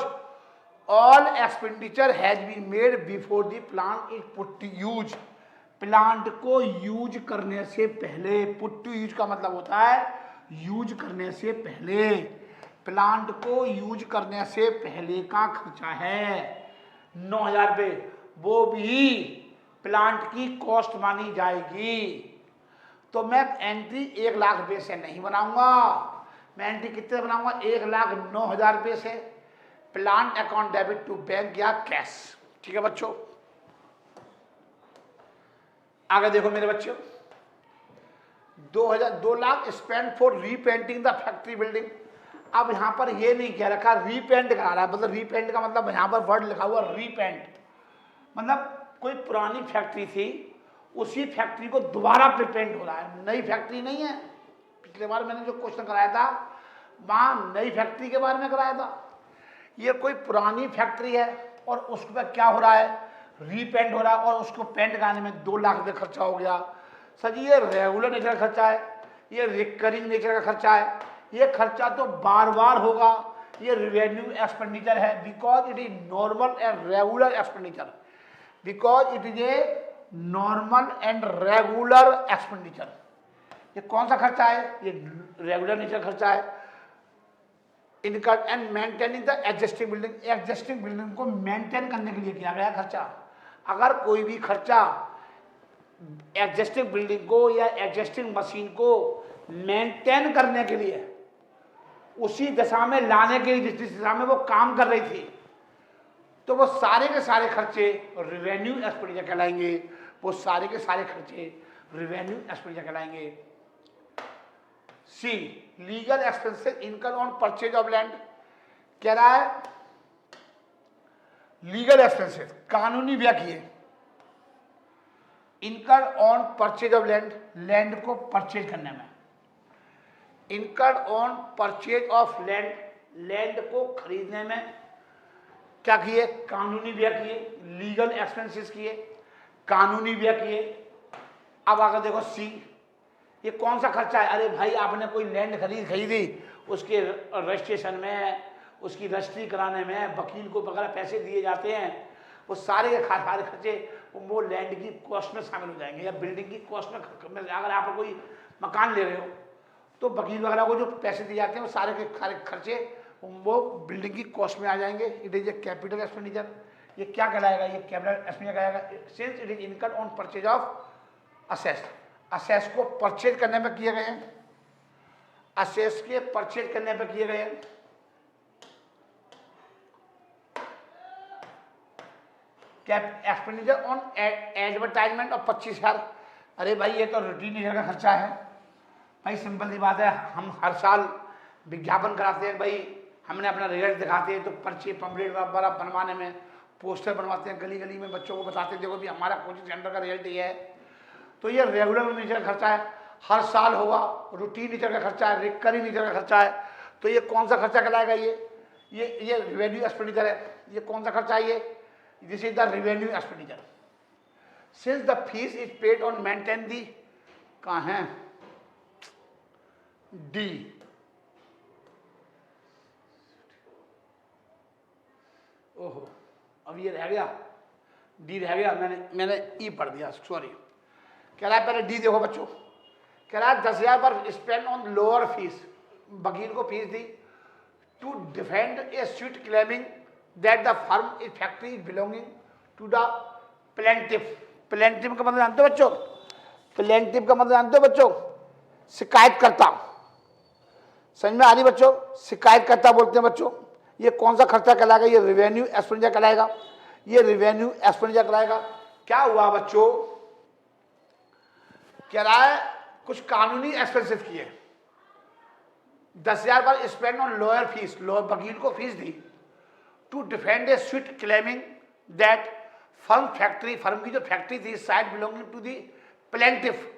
all expenditure has been made before the plant is put to use. Plant को यूज करने से पहले, पुट टू यूज का मतलब होता है यूज करने से पहले, प्लांट को यूज करने से पहले का खर्चा है 9,000 रुपये, वो भी प्लांट की कॉस्ट मानी जाएगी। तो मैं एंट्री 1,00,000 रुपये से नहीं बनाऊंगा, मैं एंट्री कितने बनाऊंगा, 1,09,000 रुपये से, plant account debit to bank या कैश। ठीक है बच्चों, आगे देखो मेरे बच्चों, 2,00,000 spend for repainting the factory building. अब यहां पर ये नहीं कह रखा रीपेंट करा रहा है, मतलब रीपेंट का मतलब यहां पर वर्ड लिखा हुआ रीपेंट, मतलब कोई पुरानी फैक्ट्री थी, उसी फैक्ट्री को दोबारा पेंट हो रहा है, नई फैक्ट्री नहीं है। पिछले बार मैंने जो क्वेश्चन कराया था वहां नई फैक्ट्री के बारे में कराया था, ये कोई पुरानी फैक्ट्री है और उस पर क्या हो रहा है, रीपेंट हो रहा है, और उसको पेंट कराने में 2,00,000 रुपये खर्चा हो गया। सर जी ये रेगुलर नेचर का खर्चा है, ये रिकरिंग नेचर का खर्चा है, ये खर्चा तो बार बार होगा, ये रेवेन्यू एक्सपेंडिचर है, because it is normal and regular expenditure, because it is a normal and regular expenditure. ये कौन सा खर्चा है, ये रेगुलर नेचर खर्चा है। Income and maintaining the existing building, existing building को मेंटेन करने के लिए किया गया खर्चा। अगर कोई भी खर्चा एग्जिस्टिंग बिल्डिंग को या एग्जिस्टिंग मशीन को मेंटेन करने के लिए, उसी दिशा में लाने के लिए जिस दिशा में वो काम कर रही थी, तो वो सारे के सारे खर्चे रिवेन्यू एक्सपेंडिचर कहलाएंगे, वो सारे के सारे खर्चे रिवेन्यू एक्सपेंडिचर कहलाएंगे। See legal expenses income on purchase of land, कह रहा है लीगल एक्सपेंसेस कानूनी व्यय किए, income on purchase of land, land को परचेज करने में, income on purchase of land, land को खरीदने में क्या किए, कानूनी व्यय किए, लीगल एक्सपेंसेस किए, कानूनी व्यय किए। अब अगर देखो सी, ये कौन सा खर्चा है, अरे भाई आपने कोई लैंड खरीदी, उसके रजिस्ट्रेशन में, उसकी रजिस्ट्री कराने में वकील को वगैरह पैसे दिए जाते हैं, वो सारे के सारे खर्चे वो लैंड की कॉस्ट में शामिल हो जाएंगे, या बिल्डिंग की कॉस्ट में। अगर आप कोई मकान ले रहे हो तो वकील वगैरह को जो पैसे दिए जाते हैं वो सारे के सारे खर्चे वो बिल्डिंग की कॉस्ट में आ जाएंगे। It is a capital expenditure, ये क्या कहलाएगा, ये कैपिटल एक्सपेंडिचर कहलाएगा, since it is income on purchase of assess, assess को परचेज करने पर किए गए हैं, असेस के परचेज करने पर किए गए हैं। एक्सपेंडिचर ऑन एडवर्टाइजमेंट ऑफ 25,000, अरे भाई ये तो रूटीन नेचर का खर्चा है भाई, सिंपल सी बात है, हम हर साल विज्ञापन कराते हैं भाई, हमने अपना रिजल्ट दिखाते हैं तो पर्चे पम्पलेट वगैरह बनवाने में, पोस्टर बनवाते हैं, गली गली में बच्चों को बताते हैं देखो भी हमारा कोचिंग सेंटर का रिजल्ट ये है। तो ये रेगुलर नेचर का खर्चा है, हर साल होगा, रूटीन नेचर का खर्चा है, रिकरिंग नेचर का खर्चा है। तो ये कौन सा खर्चा कहलाएगा, ये रेवेन्यू एक्सपेंडिचर है। ये कौन सा खर्चा है, ये this is the revenue expenditure. Since the fees is paid on maintain the, कहाँ है डी, ओहो अब ये रह गया, डी रह गया, मैंने ई पढ़ दिया, सॉरी। कह रहा है पहले डी देखो बच्चों, कह रहा है 10,000 पर स्पेंड ऑन लोअर फीस, वकील को फीस दी to defend a suit claiming that the firm is factory is belonging to the plaintiff. Plaintiff का मतलब जानते हो बच्चों, प्लेंटिफ का मतलब जानते हो बच्चों, शिकायतकर्ता। समझ में आ रही बच्चों, शिकायतकर्ता बोलते हैं बच्चों। ये कौन सा खर्चा कहलाएगा, ये रेवेन्यू एक्सपेंडिचर कहलाएगा, ये रेवेन्यू एक्सपेंडिचर कहलाएगा। क्या हुआ बच्चों, कह रहा है कुछ कानूनी एक्सपेंसेस किए, 10,000 पर spend on lawyer fees, lawyer वकील को फीस दी to defend a suit claiming that firm factory, firm की जो फैक्ट्री थी side belonging to the plaintiff.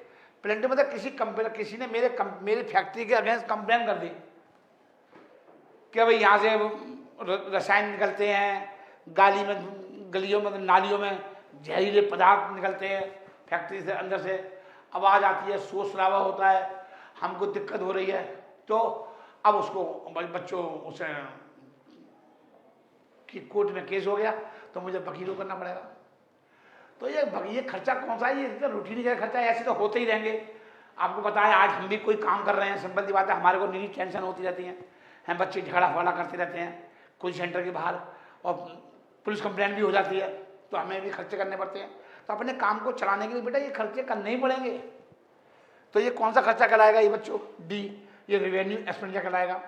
Plaintiff मतलब किसी ने मेरी फैक्ट्री के अगेंस्ट कंप्लेन कर दी कि भाई यहाँ से रसायन निकलते हैं, गलियों में नालियों में जहरीले पदार्थ निकलते हैं फैक्ट्री से, अंदर से आवाज़ आती है, शोर शराबा होता है, हमको दिक्कत हो रही है। तो अब उसको बच्चों उसे कि कोर्ट में केस हो गया तो मुझे वकील को करना पड़ेगा। तो ये खर्चा कौन सा है, ये रूटीन का खर्चा है, ऐसे तो होते ही रहेंगे। आपको पता है आज हम भी कोई काम कर रहे हैं, सिंपल सी बात है, हमारे को निजी टेंशन होती रहती है, हम बच्चे झगड़ा फगड़ा करते रहते हैं कोई सेंटर के बाहर, और पुलिस कंप्लेंट भी हो जाती है, तो हमें भी खर्चे करने पड़ते हैं। तो अपने काम को चलाने के लिए बेटा ये खर्चे करने ही पड़ेंगे। तो ये कौन सा खर्चा कहलाएगा ये बच्चों? डी, ये रेवेन्यू एक्सपेंडिचर कहलाएगा।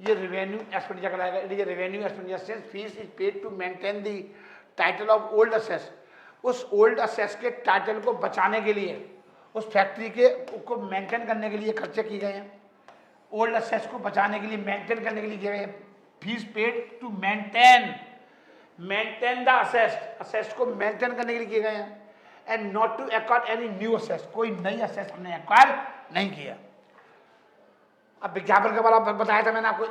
ये रेवेन्यू एक्सपेंडिचर कहलाएगा। It is revenue expenditure since fees is paid to maintain the title of old असेस। उस ओल्ड असेस के टाइटल को बचाने के लिए, उस फैक्ट्री के को मेंटेन करने के लिए खर्चे किए गए हैं। ओल्ड असेस को बचाने के लिए, मेंटेन करने के लिए किए गए हैं। Fees paid to maintain the असेस को मेंटेन करने के लिए किए गए हैं, and not to acquire any new असेस। कोई नई असेस हमने एक्वायर नहीं किया। अब विज्ञापन के बारे में बताया था मैंने आपको।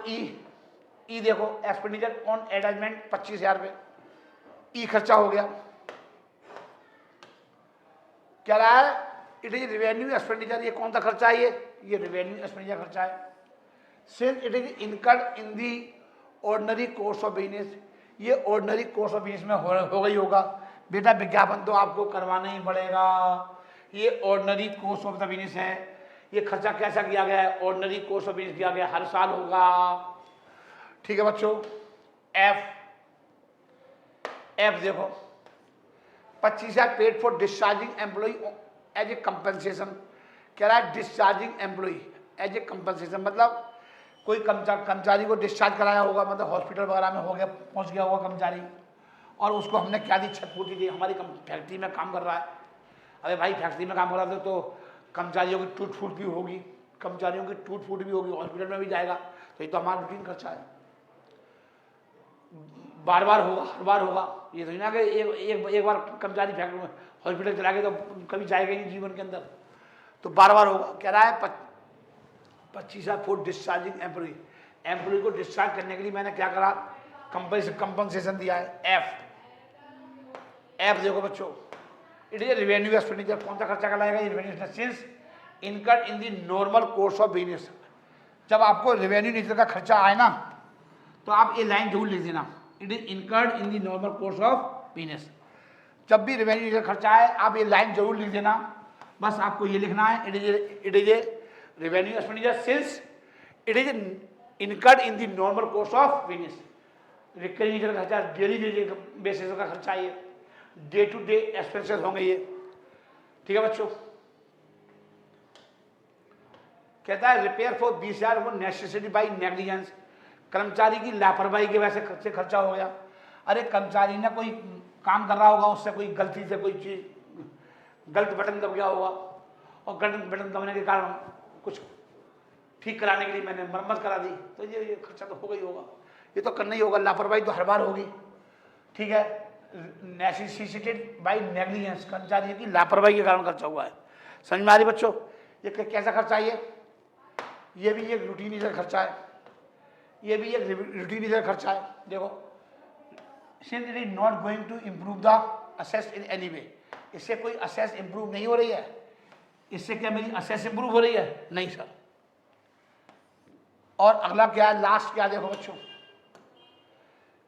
ई देखो, एक्सपेंडिचर ऑन एडवर्टाइजमेंट 25,000 रुपये, ई खर्चा हो गया। क्या रहा है? It is revenue expenditure. ये कौन सा खर्चा है? ये रेवेन्यू एक्सपेंडिचर खर्चा है। Since it is incurred in the ordinary course of business. ये ऑर्डिनरी कोर्स ऑफ बिजनेस में हो गई होगा बेटा, विज्ञापन तो आपको करवाना ही पड़ेगा। ये ordinary course of the business है। ये खर्चा कैसा किया गया है? ऑर्डिनरी कोर्स ऑफ बिजनेस किया गया, हर साल होगा। ठीक है बच्चों। एफ देखो, 25,000 paid for discharging employ as a compensation. कह रहा है discharging employ as a compensation, मतलब कोई कर्मचारी को डिस्चार्ज कराया होगा, मतलब हॉस्पिटल वगैरह में हो गया, पहुंच गया होगा कर्मचारी, और उसको हमने क्या दी? छटपूटी दी। हमारी फैक्ट्री में काम कर रहा है। अरे भाई फैक्ट्री में काम कर रहा था तो कर्मचारियों की टूट फूट भी होगी, कर्मचारियों की टूट फूट भी होगी, हॉस्पिटल में भी जाएगा, तो ये तो हमारा रूटीन खर्चा है। बार बार होगा, हर बार होगा। ये तो ना कि एक बार कर्मचारी फैक्ट्री में हॉस्पिटल चला गया तो कभी जाएगा ही नहीं जीवन के अंदर, तो बार बार होगा। कह रहा है 25,000 फॉर डिस्चार्जिंग एम्प्लॉय को डिस्चार्ज करने के लिए मैंने क्या करा? कंपनसेशन दिया है। एफ देखो बच्चों, इट इज रेवेन्यू एक्सपेंडिचर। कौन सा खर्चा कहलाएगा? ये revenue since incurred in the normal course of business. जब आपको रेवेन्यू नेचर का खर्चा आए ना, तो आप ये लाइन जरूर लिख देना, it is incurred in the normal course of business. जब भी रेवेन्यू नेचर खर्चा आए आप ये लाइन जरूर लिख देना। बस आपको ये लिखना है, it is a revenue expenditure since it is incurred in the normal course of business. Recurring nature का खर्चा, डेली बेसिस का खर्चा, ये डे टू डे एक्सपेंसेस होंगे ये। ठीक है बच्चों। कहता है रिपेयर फॉर 20,000 वो नेसेसिटी बाई नेग्लिजेंस। कर्मचारी की लापरवाही की वजह से खर्चा हो गया। अरे कर्मचारी ने कोई काम कर रहा होगा, उससे कोई गलती से कोई चीज गलत बटन दब गया होगा, और गलत बटन दबने के कारण कुछ ठीक कराने के लिए मैंने मरम्मत करा दी, तो ये खर्चा तो होगा ही होगा, ये तो करना ही होगा। लापरवाही तो हर बार होगी। ठीक है। नेसेसिटेड बाई नेग्लिजेंस, कर्मचारी की लापरवाही के कारण खर्चा हुआ है। समझ में आ रही बच्चों? ये कैसा खर्चा है? ये भी एक रूटीन खर्चा है, ये भी एक रूटीन खर्चा है। देखो, since it is not going to improve the असेस इन एनी वे। इससे कोई असेस इम्प्रूव नहीं हो रही है। इससे क्या मेरी असेस इम्प्रूव हो रही है? नहीं सर। और अगला क्या है? लास्ट क्या? देखो बच्चों,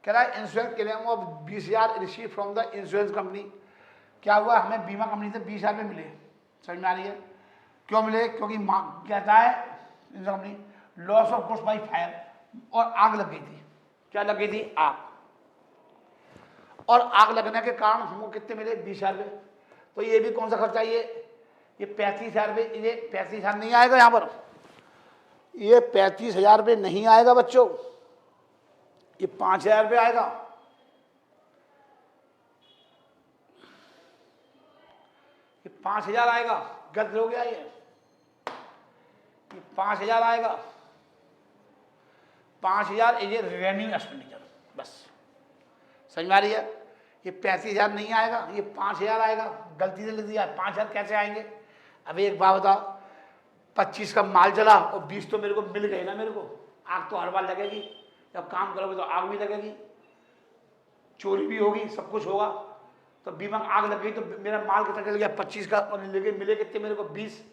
कह रहा है insurance claim of 20,000 receive from the insurance company. क्या हुआ? हमें बीमा कंपनी से 20,000 रुपये मिले। समझ में आ रही है? क्यों मिले? क्योंकि कहता है insurance company loss of goods by fire, और आग लग गई थी। क्या लग गई थी? आग। और आग लगने के कारण हमको कितने मिले? 20,000 रुपये। तो ये भी कौन सा खर्चा है? ये 35,000 रुपये। ये 35,000 नहीं आएगा यहाँ पर, ये 35,000 रुपये नहीं आएगा बच्चों, ये 5,000 रुपये आएगा। ये 5,000 आएगा। गलत हो गया ये 5,000 आएगा। 5,000 इज ए रेवेन्यू एक्सपेंडिचर। बस समझ में आ रही है? ये 35,000 नहीं आएगा, ये 5,000 आएगा। गलती से लिख दिया। 5,000 कैसे आएंगे? अभी एक बात बताओ, 25 का माल चला और 20 तो मेरे को मिल गए ना। मेरे को आग तो हर बार लगेगी, जब काम करोगे तो आग भी लगेगी, चोरी भी होगी, सब कुछ होगा। तो बीमा आग लग गई तो मेरा माल कितना चल गया? 25 का, और मिले कितने मेरे को? 20।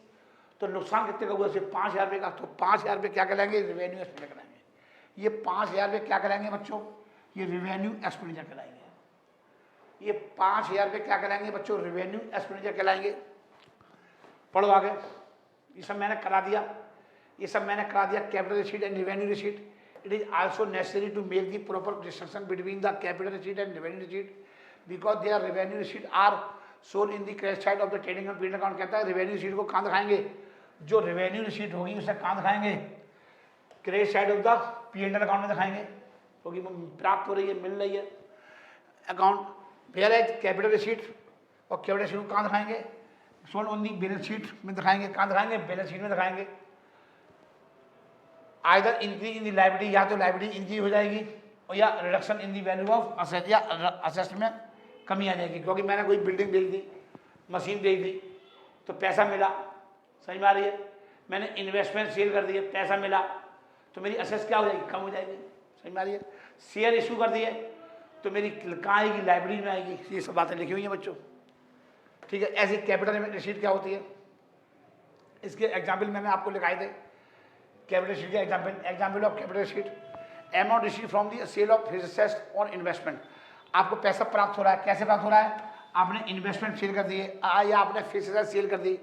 तो नुकसान कितने का हुआ? सिर्फ 5,000 रुपये का। तो 5,000 रुपये क्या कहलाएंगे? रेवेन्यू एक्सपेंडिचर कहलाएंगे। ये 5,000 रुपये क्या कहलाएंगे बच्चों? ये रेवेन्यू एक्सपेंडिचर कहलाएंगे। ये 5,000 रुपये क्या कहलाएंगे बच्चों? रेवेन्यू एक्सपेंडिचर कहलाएंगे। पढ़ो आगे। ये सब मैंने करा दिया, ये सब मैंने करा दिया capital receipt and revenue receipt. It is also necessary to make the proper distinction between the capital receipt and revenue receipt because there revenue receipt are shown in the credit side of the trading and period account. कहता है revenue receipt को कहाँ दिखाएंगे, जो revenue receipt होगी उसे कहाँ दिखाएंगे, credit side of the period account में दिखाएंगे, क्योंकि प्राप्त हो रही है, मिल रही है account. Where as capital receipt और कैपिटल रिसीट को कहाँ दिखाएंगे, shown on the balance sheet में दिखाएंगे। कहाँ दिखाएंगे, बैलेंस शीट में दिखाएंगे। Either increase in the liability, या तो लायबिलिटी इंक्रीज हो जाएगी और या reduction in the value of asset, या असेट में कमी आ जाएगी। क्योंकि मैंने कोई बिल्डिंग बेच दी, मशीन बेच दी तो पैसा मिला, समझ में आ रही है। मैंने इन्वेस्टमेंट सेल कर दिए, पैसा मिला, तो मेरी असेट्स क्या हो जाएगी, कम हो जाएगी, समझ में आ रही है। शेयर इशू कर दिए तो मेरी कहाँ आएगी, लाइब्रेरी में आएगी। ये सब बातें लिखी हुई हैं बच्चों, ठीक है। ऐसी कैपिटल रिसीट क्या होती है, इसके एग्जाम्पल मैंने आपको लिखाए थे। कैपिटल रिसीट के example of capital receipt, amount receive from the sale of fixed on investment. आपको पैसा प्राप्त हो रहा है, कैसे प्राप्त हो रहा है, आपने इन्वेस्टमेंट सेल कर दिए या आपने फिक्स्ड सेल कर दी।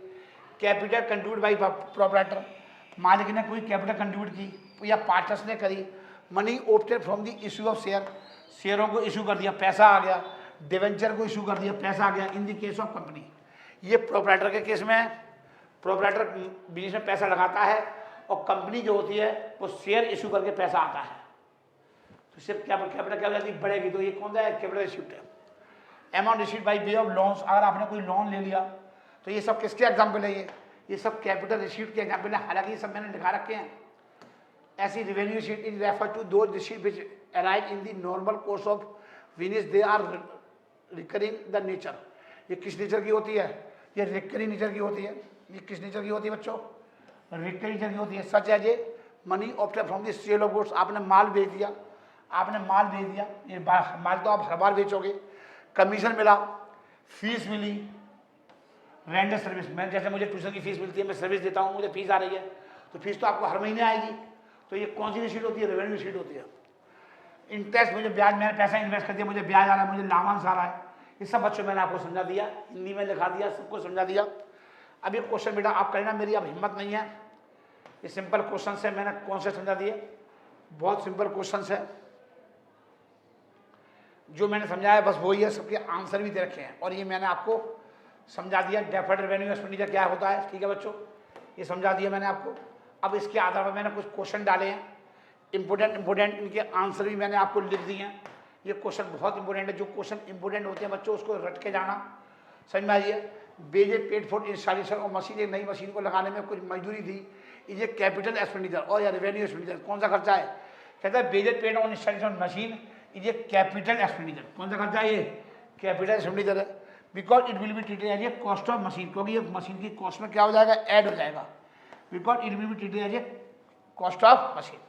कैपिटल कंट्रीब्यूट बाई प्रोप्राइटर, मालिक ने कोई कैपिटल कंट्रीब्यूट की या पार्टनर्स ने करी। Money obtain from the issue of share, शेयरों को इशू कर दिया, पैसा आ गया। डिवेंचर को इशू कर दिया, पैसा आ गया। In the case of company, ये प्रोप्राइटर के केस में है। प्रोप्राइटर बिजनेस में पैसा लगाता है और कंपनी जो होती है वो शेयर इशू करके पैसा आता है, तो सिर्फ कैपिटल क्या हो जाती है, बढ़ेगी। तो ये कौन सा है, कैपिटल रिसीट है। Amount receipt by way of loans, अगर आपने कोई लोन ले लिया तो ये सब किसके एग्जाम्पल है, ये सब कैपिटल रिसीट के एग्जाम्पल है। हालांकि ये सब मैंने लिखा रखे हैं। ऐसी revenue receipt is refer to those receipt which arise in the normal course of business, they are recurring the nature. ये किस नेचर की होती है, ये रिकरिंग नेचर की होती है। ये किस नेचर की होती है बच्चों, रिकरिंग नेचर की होती है। Such as a money obtain from the sale of goods, आपने माल बेच दिया, आपने माल बेच दिया, ये माल तो आप हर बार बेचोगे। कमीशन मिला, फीस मिली, रेंडर सर्विस, मैं जैसे मुझे ट्यूशन की फीस मिलती है, मैं सर्विस देता हूँ, मुझे फीस आ रही है, तो फीस तो आपको हर महीने आएगी। तो ये कौन सी रिसीट होती है, रेवेन्यू रिसीट होती है। इंटरेस्ट, मुझे ब्याज, मैंने पैसा इन्वेस्ट कर दिया, मुझे ब्याज आ रहा है, मुझे लाभांश आ रहा है। ये सब बच्चों मैंने आपको समझा दिया, हिंदी में लिखा दिया, सबको समझा दिया। अब ये क्वेश्चन बेटा आप करना, मेरी अब हिम्मत नहीं है। ये सिंपल क्वेश्चन है, मैंने कौन से समझा दिए, बहुत सिंपल क्वेश्चन है। जो मैंने समझाया बस वही है, सबके आंसर भी दे रखे हैं और ये मैंने आपको समझा दिया। डेफर्ड रेवेन्यू एक्सपेंडिचर क्या होता है, ठीक है बच्चों, ये समझा दिया मैंने आपको। अब इसके आधार पर मैंने कुछ क्वेश्चन डाले हैं, इंपोर्टेंट इनके आंसर भी मैंने आपको लिख दिए हैं। ये क्वेश्चन बहुत इंपॉर्टेंट है, जो क्वेश्चन इंपॉर्टेंट होते हैं बच्चों उसको रट के जाना, समझ में आइए। बेजे पेड फॉर इंस्टॉलेशन और मशीन, एक नई मशीन को लगाने में कुछ मजदूरी थी, ये कैपिटल एक्सपेंडिचर और या रेवेन्यू एक्सपेंडिचर, कौन सा खर्चा है, कहता है wages paid on installation machine, ये कैपिटल एक्सपेंडिचर, कौन सा खर्चा है, ये कैपिटल एक्सपेंडिचर है। Because it will be treated as a cost of machine, क्योंकि ये मशीन की कॉस्ट में क्या हो जाएगा, ऐड हो जाएगा। Because it will be treated as a cost of machine.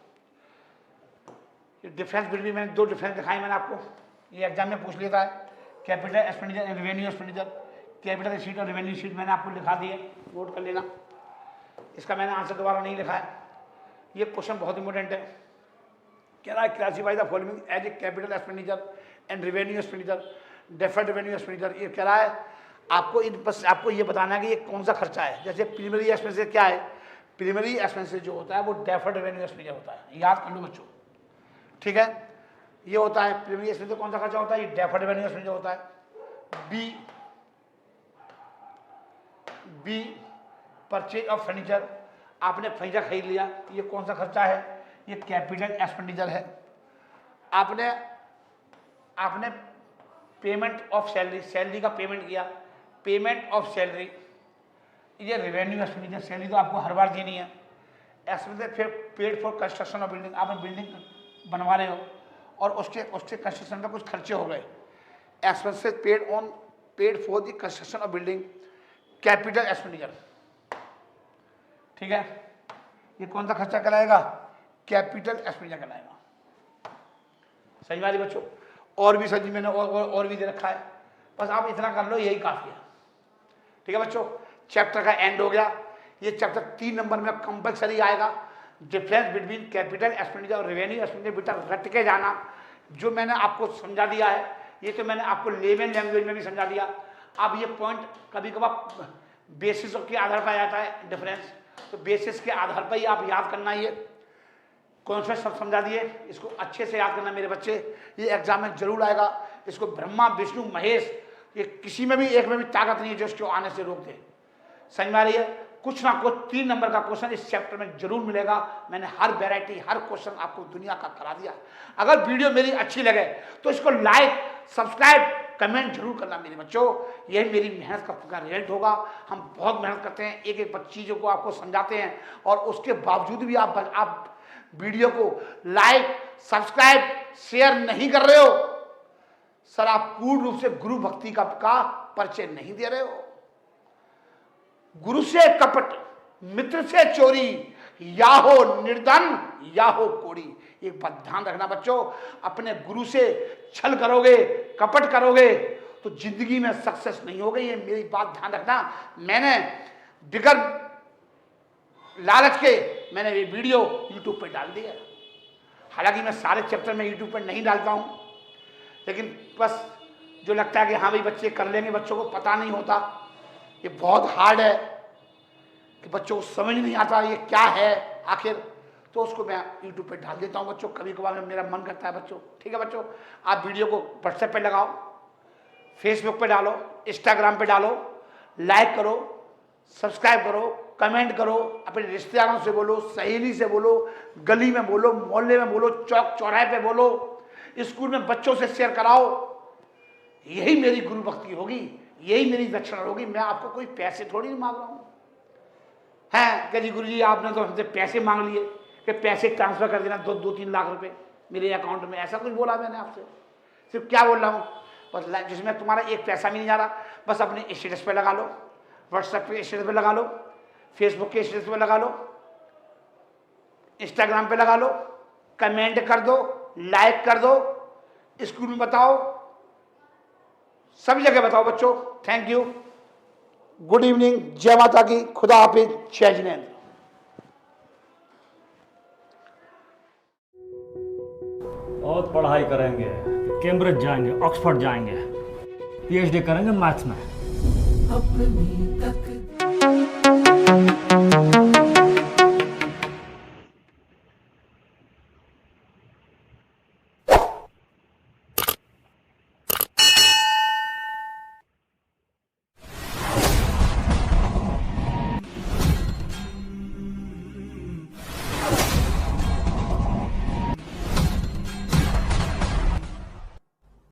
Difference between, मैंने दो डिफरेंस दिखाए मैंने आपको, ये एग्जाम में पूछ लेता है, capital expenditure and revenue expenditure. Capital receipt और रेवेन्यू रिसीट मैंने आपको लिखा दिए, नोट कर लेना। इसका मैंने आंसर दोबारा नहीं लिखा है। ये क्वेश्चन बहुत इंपॉर्टेंट है, कह रहा है classify the following as a capital expenditure and revenue expenditure, deferred revenue expenditure. ये कह रहा है आपको बस आपको ये बताना है कि ये कौन सा खर्चा है। जैसे प्राइमरी एक्सपेंडिचर क्या है, प्राइमरी एक्सपेंडिचर जो होता है वो डेफर्ड रेवेन्यू एक्सपेंडिचर होता है, याद कर लो बच्चों, ठीक है। ये होता है प्राइमरी एक्सपेंडिचर, कौन सा खर्चा होता है, ये डेफर्ड रेवेन्यू एक्सपेंडिचर होता है। बी परचेज ऑफ फर्नीचर, आपने फर्नीचर खरीद लिया, ये कौन सा खर्चा है, ये कैपिटल एक्सपेंडिचर है। आपने पेमेंट ऑफ सैलरी, सैलरी का पेमेंट किया, पेमेंट ऑफ सैलरी, ये रेवेन्यू एक्सपेंडिचर, सैलरी तो आपको हर बार देनी है। एक्सपेंडिचर फिर paid for construction of building, आपने बिल्डिंग बनवा रहे हो और उसके कंस्ट्रक्शन में कुछ खर्चे हो गए, expenses paid for the construction of building, capital expenditure, ठीक है। ये कौन सा खर्चा कहलाएगा, कैपिटल एक्सपेंडिचर कहलाएगा। सही बात है बच्चों, और भी सही मैंने और भी दे रखा है, बस आप इतना कर लो, यही काफी है, ठीक है बच्चों। चैप्टर का एंड हो गया। ये चैप्टर 3 नंबर में कंपल्सरी आएगा, डिफरेंस बिटवीन कैपिटल एक्सपेंडिचर और रेवेन्यू एक्सपेंडिचर। बेटा रट के जाना, जो मैंने आपको समझा दिया है ये तो मैंने आपको लेमन लैंग्वेज में भी समझा दिया। अब ये पॉइंट कभी कभार बेसिस के आधार पर आ जाता है डिफरेंस, तो बेसिस के आधार पर ही आप याद करना, ये कॉन्सेप्ट सब समझा दिए, इसको अच्छे से याद करना मेरे बच्चे, ये एग्जाम में जरूर आएगा। इसको ब्रह्मा विष्णु महेश, ये किसी में भी एक में भी ताकत नहीं है जो इसको आने से रोक दे। समझ में आ रही है? कुछ ना कुछ 3 नंबर का क्वेश्चन इस चैप्टर में जरूर मिलेगा। मैंने हर वैरायटी, हर क्वेश्चन आपको दुनिया का करा दिया। अगर वीडियो मेरी अच्छी लगे तो इसको लाइक, सब्सक्राइब, कमेंट जरूर करना मेरे बच्चों। यही मेरी मेहनत का रिजल्ट होगा। हम बहुत मेहनत करते हैं, एक एक चीज़ों को आपको समझाते हैं, और उसके बावजूद भी आप वीडियो को लाइक, सब्सक्राइब, शेयर नहीं कर रहे हो। सर, आप पूर्ण रूप से गुरु भक्ति का परिचय नहीं दे रहे हो। गुरु से कपट, मित्र से चोरी, या हो निर्धन या हो कोड़ी। एक बात ध्यान रखना बच्चों, अपने गुरु से छल करोगे, कपट करोगे तो जिंदगी में सक्सेस नहीं होगी। ये मेरी बात ध्यान रखना। मैंने बिगर लालच के मैंने ये वीडियो यूट्यूब पर डाल दिया। हालांकि मैं सारे चैप्टर में यूट्यूब पर नहीं डालता हूँ, लेकिन बस जो लगता है कि हाँ भाई बच्चे कर लेंगे, बच्चों को पता नहीं होता, ये बहुत हार्ड है कि बच्चों को समझ नहीं आता ये क्या है आखिर, तो उसको मैं यूट्यूब पे डाल देता हूँ बच्चों। कभी कभार मेरा मन करता है बच्चों। ठीक है बच्चों, आप वीडियो को व्हाट्सएप पे लगाओ, फेसबुक पे डालो, इंस्टाग्राम पे डालो, लाइक करो, सब्सक्राइब करो, कमेंट करो, अपने रिश्तेदारों से बोलो, सहेली से बोलो, गली में बोलो, मोहल्ले में बोलो, चौक चौराहे पे बोलो, स्कूल में बच्चों से शेयर कराओ। यही मेरी गुरु भक्ति होगी, यही मेरी दक्षिणा होगी। मैं आपको कोई पैसे थोड़ी नहीं मांग रहा हूँ। हैं कि जी गुरु जी आपने तो हमसे पैसे मांग लिए कि पैसे ट्रांसफर कर देना 2-3 लाख रुपए मेरे अकाउंट में, ऐसा कुछ बोला मैंने आपसे? सिर्फ क्या बोल रहा हूँ, बस जिसमें तुम्हारा एक पैसा भी नहीं जा रहा, बस अपने स्टेटस पे लगा लो, व्हाट्सएप पे स्टेटस पे लगा लो, फेसबुक के स्टेटस पे लगा लो, इंस्टाग्राम पे लगा लो, कमेंट कर दो, लाइक कर दो, स्कूल में बताओ, सभी जगह बताओ बच्चों। थैंक यू, गुड इवनिंग, जय माता की, खुदा हाफिज, जय जिनेंद्र। बहुत पढ़ाई करेंगे, कैम्ब्रिज जाएंगे, ऑक्सफोर्ड जाएंगे, पीएचडी करेंगे मैथ्स में। अपनी तक